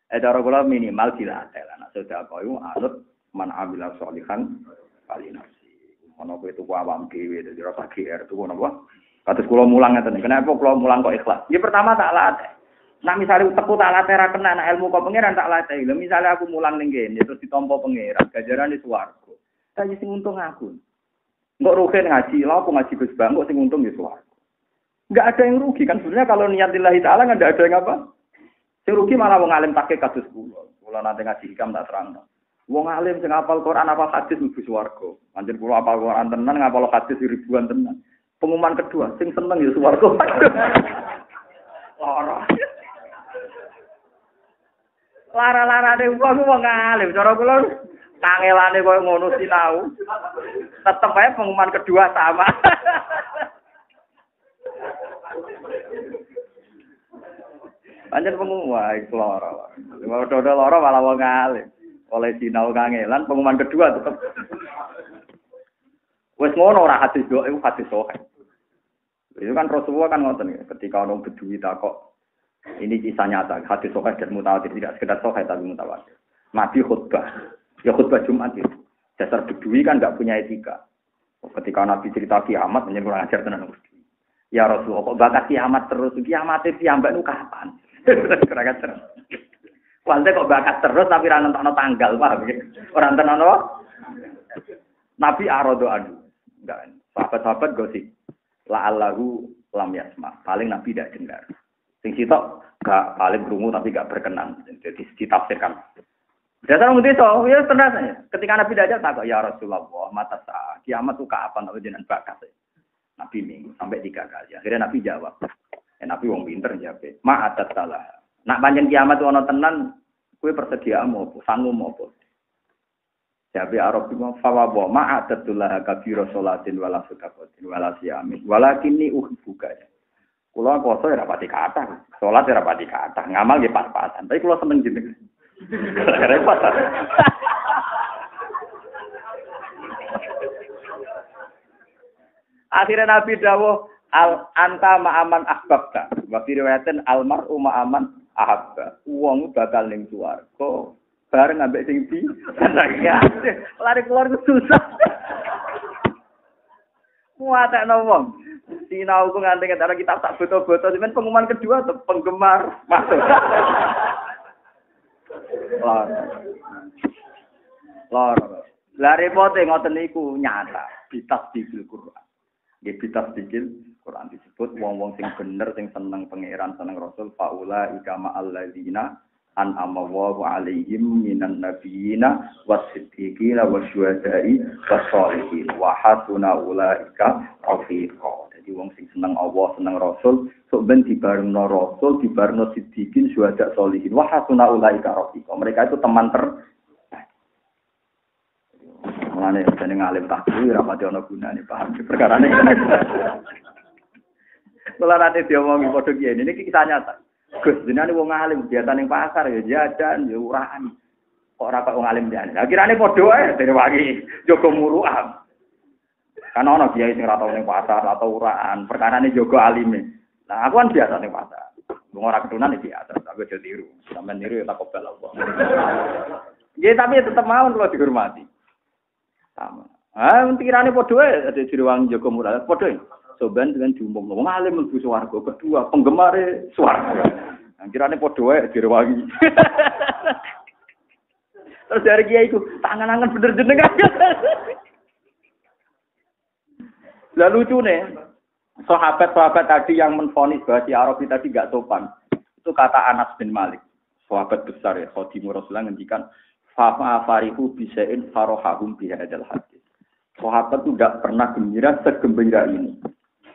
Cara kula minimal dilatel. Nek sedekah iku anut man amila sholihan kali nafsi. Ono kowe tuku awam dhewe dadi ora GR tuku napa? Kados kula mulang ngeten. Kenapa kula mulang kok ikhlas? Ya pertama tak latih. Nah misalnya teku tak latih ra kena nak ilmu kok pangeran tak latih. Lha misalnya aku mulang ning kene terus ditampa pangeran, ganjarane swarga. Tapi sing untung aku. Enggak rugi ngaji, lha aku ngaji Gus Bang kok sing untung ya swarga. Enggak ada yang rugi kan sebenarnya kalau niat lillahi taala enggak ada yang apa. Sing rugi malah wong alim pakai kados kula. Kula nate ngaji hikam tak terangno. Wong alim sing hafal Quran apa hadis mlebu swarga. Anjen kula hafal Quran tenan ngapal hadis ribuan tenan. Pengumuman kedua, sing seneng ya swarga. Lara. Lara-larane wong alim cara kula kangelane koyo ngono sinau. Tetep ae pengumuman kedua sama. Pancen pengumuman iku lara. Wae lara malah wong alim. Oleh sinau kangelan pengumuman kedua tetep. Wes ngono ora hadis doa iku hadis sahih. Itu kan Rasulullah kan ngoten ketika orang Bedui takok Ini kisah nyata, hadis sahih dan mutawatir, tidak sekedar sahih tapi mutawatir. Nabi khutbah, ya khutbah Jumat itu. Dasar bedui kan nggak punya etika. Ketika Nabi cerita kiamat, menjadi kurang ajar tenan. Ya Rasulullah, kok bakat kiamat terus? Kiamat itu kiamat itu kapan? Kurang ajar. Walde kok bakat terus tapi ra nentokno tanggal, paham ya? Ora nentokno. Nabi arodo adu. Enggak. Sahabat-sahabat gosip. La'allahu lam yasma. Paling Nabi tidak dengar. Sing sitok gak paling krungu tapi gak berkenan. Jadi ditafsirkan. Dasar ngerti so, ya tenang saja. Ketika Nabi tidak takut, ya Rasulullah, mata sah, kiamat itu kapan? Tapi jangan bakat. Nabi minggu sampai 3 kali. Akhirnya Nabi jawab. Nabi wong pinter jawab. Ma'atat salah. Nak panjang kiamat itu ono tenan, kue persediaan mau apa? Sanggup mau apa? Jawab Arab itu fawabu ma'atat salah kabiro sholatin wala sudakotin wala siamin. Walakinni uhibbuka. Kulo poso ya rapati kata, sholat ya rapati kata, ngamal ya pas-pasan. Tapi kulo seneng jeneng. Repot. Akhirnya Nabi dawuh anta ma'aman ahbabta. Wa fi riwayatin almar'u ma'aman ahabba. Wong bakal ning swarga bareng ambek sing di lari keluar ku susah. Muatekno wong. Sinau ku nganti ketara kitab tak foto-foto sampeyan pengumuman kedua tuh penggemar masuk. Lor. Lah repote ngoten niku nyata, bitas dikil Quran. Nggih bitas dikil Quran disebut wong-wong sing bener sing seneng pangeran seneng Rasul faula ikama alladzina an'ama Allahu 'alaihim minan nabiyina was-siddiqina wasyuhada'i was-sholihin wa hasuna ulaika rafiqa. Jadi wong sing seneng Allah, seneng Rasul, sok ben dibarengno Rasul, dibarengno siddiqin, syuhada, sholihin. Wa hasuna ulaika rafiqa. Mereka itu teman mulane jeneng alim takwi ora pati ana gunane, paham perkarane. Mulane diomongi padha kiye niki kisah nyata. Gus jenenge wong alim biasa ning pasar ya jajan ya uraan. Kok ora kok wong alim jane. Lah kirane padha wae dene wangi jaga muruan. Kan ana kiai sing ora tau ning pasar atau uraan, perkarane jaga alime. Nah aku kan biasa ning pasar. Wong ora ketunan iki atur tapi aja tiru. Sampeyan niru ya tak kobel Allah. Nggih tapi tetep mawon kula dihormati. Sama. Kirane padha wae ada diruang jaga muruan padha. Soban dengan diumum wong alim mlebu swarga, kedua penggemare swarga. Kirane padha wae direwangi. Terus dari kiai iku tangan-tangan bener jenengan. Lah lucune sahabat-sahabat tadi yang menvonis bahwa si Arabi tadi enggak sopan. Itu kata Anas bin Malik, sahabat besar ya, khadimur Rasulullah ngendikan fa farihu bisain farahum bi hadzal hadis. Sahabat itu tidak pernah gembira segembira ini.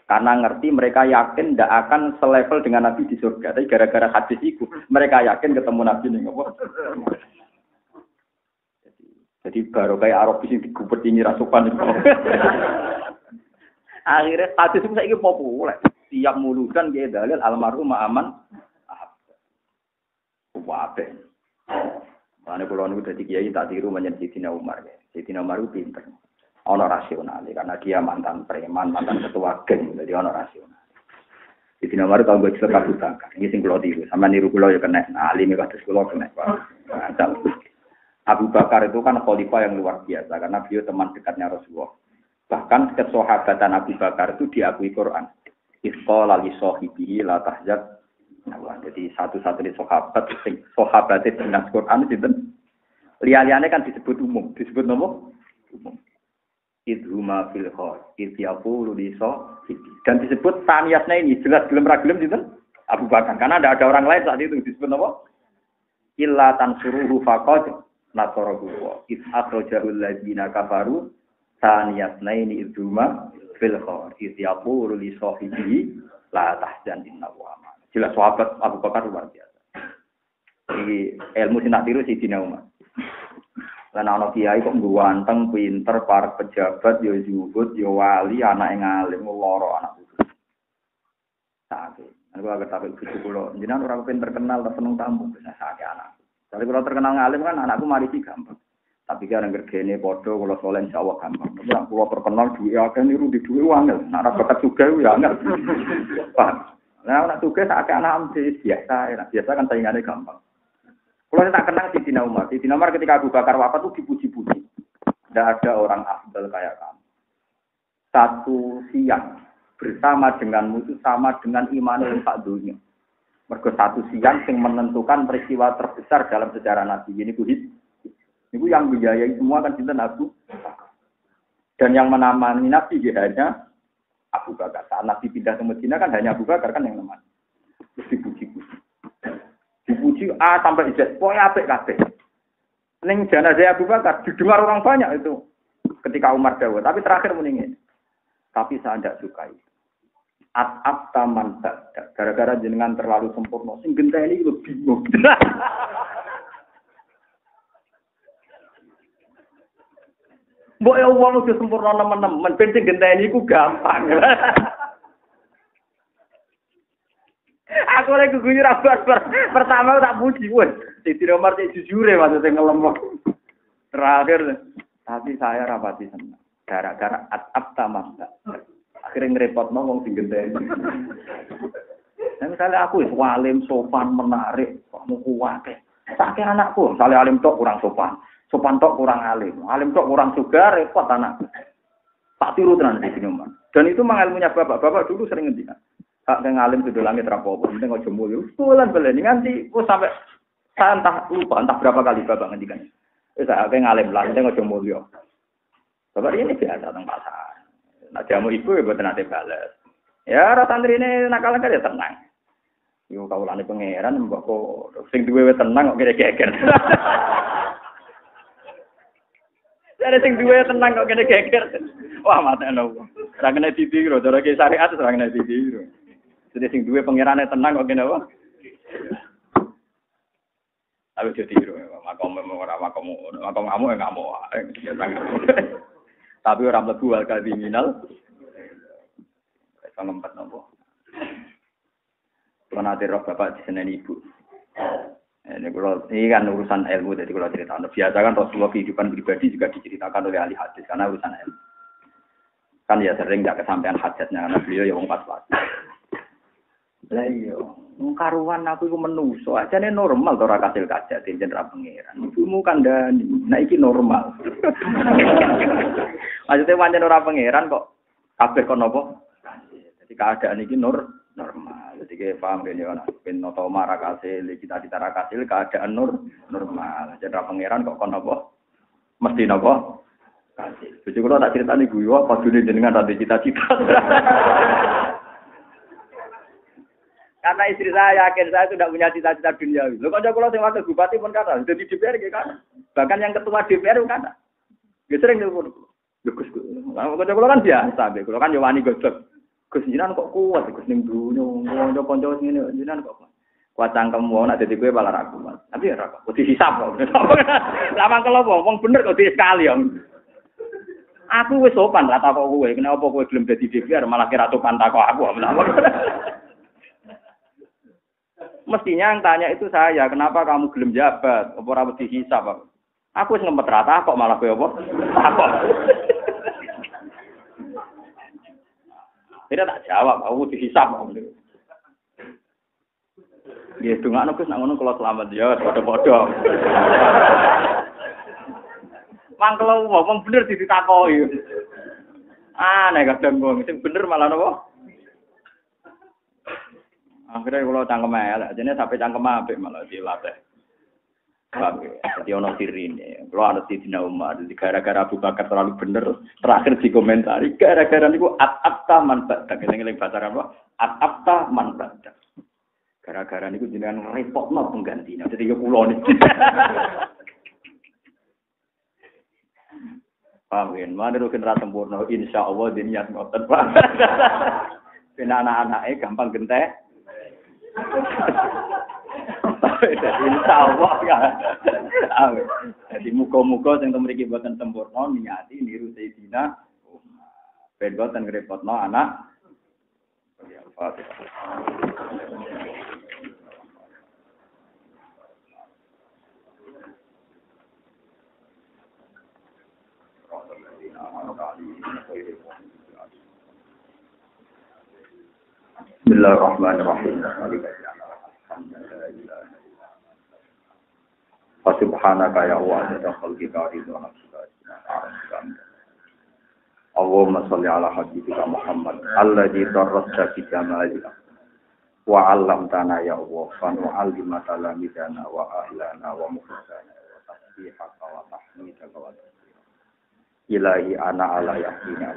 Karena ngerti mereka yakin tidak akan selevel dengan Nabi di surga. Tapi gara-gara hadis itu, mereka yakin ketemu Nabi nih apa? Jadi baru kayak Arab sing digubet ini rasukan itu. Akhirnya hadis itu saiki populer. Tiap muludan dia dalil almarhum aman. Wabe. Mane kula niku dadi kiai tak tiru menyang Sayyidina Umar. Sayyidina Umar ku pinter. Ono rasional karena dia mantan preman, mantan ketua geng, jadi ono rasional. Di sini baru tahu gue cerita Bakar. Ini sing kula tiru, sama niru kula ya kena. Nah, alim kados kula kena. Abu Bakar itu kan khalifah yang luar biasa karena beliau teman dekatnya Rasulullah. Bahkan kesahabatan Abu Bakar itu diakui Quran. Isqala li sahibihi la tahzan. Jadi satu-satunya sahabat itu dengan Quran itu liane kan disebut umum, disebut nomor umum. Idhuma fil khor, idyaqulu li sahibi. Dan disebut taniyatnya ini jelas gelem ra gelem sinten? Abu Bakar. Karena tidak ada orang lain saat itu disebut apa? Illa tansuruhu faqad nasarahu wa id akhrajahu alladziina kafaru taniyatnaini idhuma fil khor, idyaqulu li sahibi la tahzan innahu ma'ana. Jelas sahabat Abu Bakar luar biasa. Ini ilmu sing tak tiru Sayyidina Umar. Lan ana kiai kok ganteng, pinter, para pejabat, ya zuhud, ya wali, anak yang alim, loro anak itu. Sakit. Aku agak takut cucu kula. Jenengan ora pengen terkenal, seneng tamu, bisa sakit anak. Tapi kalau terkenal ngalim kan anakku mari sih gampang. Tapi kan ngergene padha kula saleh insyaallah gampang. Nek kula terkenal duwe akeh niru di duwe angel. Nek ora bakat juga ya angel. Paham. Nah, anak tugas anak ambil biasa, biasa kan saingannya gampang. Kalau tak kenal Sayyidina Umar, Sayyidina Umar ketika Abu Bakar wafat itu dipuji-puji. Tidak ada orang afdal kayak kamu. Satu siang bersama denganmu itu sama dengan iman yang tak dunia. Mergo satu siang yang menentukan peristiwa terbesar dalam sejarah Nabi. Ini kuhid. Ini yang biayai semua kan cinta Abu Bakar. Dan yang menamani Nabi hanya Abu Bakar. Saat Nabi pindah ke Medina kan hanya Abu Bakar kan yang namanya. Terus dipuji-puji. Dipuji A sampai Z. Pokoknya apik kabeh. Ning jenazah Abu Bakar didengar orang banyak itu ketika Umar dawuh. Tapi terakhir mendingin. Tapi saya tidak sukai. At-ab taman badak. Gara-gara jenengan terlalu sempurna. Sing genteni itu bingung. Mbok ya wong udah sempurna nemen-nemen, ben sing genteni iku gampang. Aku lagi guyu ra pertama tak puji wes. Siti nomor cek jujure maksudnya ngelemok. Terakhir tapi saya rapati seneng. Gara-gara atap taman. Akhirnya ngerepotno wong sing genteni. Nah, misalnya aku wis alim, sopan, menarik, kok mau kuwate. Sakit anakku, misalnya alim tok kurang sopan. Sopan tok kurang alim. Alim tok kurang juga repot anak. Tak tiru tenan di sini, Man. Dan itu memang ilmunya bapak. Bapak dulu sering ngendikan. Hak kang alim sudah langit rapopo, penting aja mulya. Bulan belen nganti kok sampai saya entah lupa entah berapa kali bapak ngendikan. Wis hak kang alim lah, penting aja mulya. Bapak ini biasa teng pasar. Nek jamu ibu ya boten nate bales. Ya ora santrine nakal kan ya tenang. Yo kawulane pangeran mbok kok sing duwe tenang kok geger. Dari sing duwe tenang kok kene geger. Wah, mateno. Ora kena ditiru, cara ki syariat ora kena ditiru. Jadi sing duwe pangerane tenang kok kene apa? Aku ditiru, makom kamu enggak mau. Tapi ora mlebu al kriminal. Wis ngempet nopo. Penate roh bapak diseneni ibu. Ini kan urusan ilmu, jadi kalau cerita biasa kan Rasulullah kehidupan pribadi juga diceritakan oleh ahli hadis karena urusan ilmu. Kan ya sering nggak kesampaian hajatnya karena beliau ya wong pas-pas. Lah iya, karuan aku iku menungso, ajane normal to ora kasil kajat jeneng ra pangeran. Ibumu kandhani, nah iki normal. Maksudnya pancen ora pangeran kok kabeh kon apa? Jadi keadaan iki normal. Jadi kayak paham gini kan, ben noto marah kasil, kita ditara kasil, keadaan normal. Jadi pangeran kok kon apa? Mesti apa? Kasil. Jadi kalau tak cerita nih gue, apa dunia jenengan tadi cita-cita. Karena istri saya yakin saya tidak punya cita-cita duniawi. Lo kan kalau yang wakil bupati pun kata, jadi DPR kan, bahkan yang ketua DPR pun kata, dia sering telepon, Gus, kalau kan biasa, kalau kan Yowani gosok. Gus jinan kok kuat, Gus ning dunyo, kanca-kanca ngene jinan kok kuat cangkem wong nek dadi kowe malah ra kuat. Tapi ora kok dihisap kok. Lama kalau wong bener kok di sekali ya. Aku wis sopan ra takok kowe, kenapa kowe gelem dadi DPR malah kira sopan takok aku. Mestinya yang tanya itu saya, kenapa kamu gelem jabat? Apa ora wedi hisap? Aku wis ngempet ra takok malah kowe apa? Takok. Tidak tak jawab, aku dihisap. Ya, dungakno Gus nak ngono kula selamat ya, padha-padha. Mangkel wong bener ditakoki. Aneh kadang wong sing bener malah napa? Akhirnya kula cangkem elek, jane sampai cangkem apik malah dilatih. Jadi ono sirine. Kalau ada Sayyidina Umar, gara-gara Abu Bakar terlalu bener, terakhir dikomentari gara-gara niku at-abta man badak. Eling-eling bahasa apa? At-abta man badak. Gara-gara niku jenengan repotno penggantinya. Jadi kula niki. Paham kan? Mana rukin ra sempurna, insyaallah diniat ngoten, Pak. Ben anak-anake gampang gentek. Insyaallah ya. Jadi muga-muga sing mriki boten sempurna niati niru Sayyidina ben boten ngrepotno anak. Ya Fatihah. Bismillahirrahmanirrahim. Subhanaka ya Allah, ya khalqika ridha nafsika. Allahumma shalli ala habibika Muhammad alladzi darrasta bi jamalika wa 'allamtana ya Allah wa nu'allima talamidana wa ahlana wa mukhlisana wa tasbihaka wa tahmidaka wa ilahi ana ala yaqina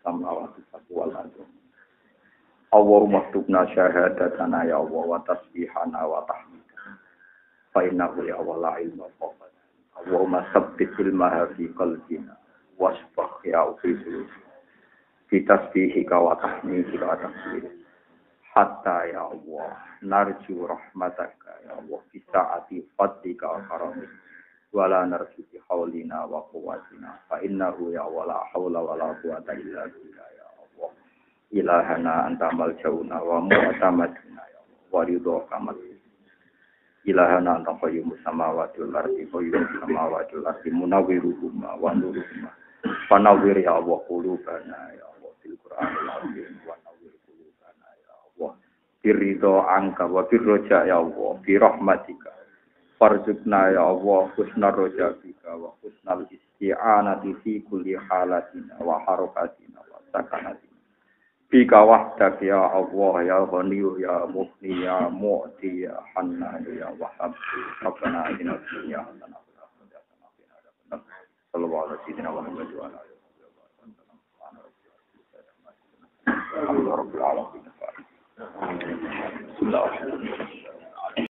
samawati wal ardi. Allahumma tubna syahadatana ya Allah wa tasbihana wa tahmidana fa innahu ya Allah la ilma faqat. Allahumma sabbit ilmaha fi qalbina wasbah ya ufisul fi tasbihika wa tahmidika wa tasbih hatta ya Allah narju rahmataka ya Allah fi sa'ati fadlika wa karamik wala narju bi haulina wa quwwatina fa innahu ya wala haula wala quwwata illa bika ya Allah ilahana anta maljauna wa mu'tamaduna ya Allah wa ridho kamat ilahana anta qayyumus samawati wal ardi qayyumus samawati wal ardi munawwiruhuma wa nuruhuma fanawwir ya Allah qulubana ya Allah bil Qur'anil azim wa nawwir qulubana ya Allah biridho angka wa birroja ya Allah bi rahmatika farzuqna ya Allah husnar roja bika wa husnal isti'anati fi kulli halatina wa harakatina wa sakanatina bika wahdak ya Allah ya ghaniyu ya mughni ya mu'ti ya hannan ya wahhab rabbana atina fid dunya hasanah wa fil akhirati hasanah sallallahu alaihi wa sallam alhamdulillah rabbil alamin. Bismillahirrahmanirrahim.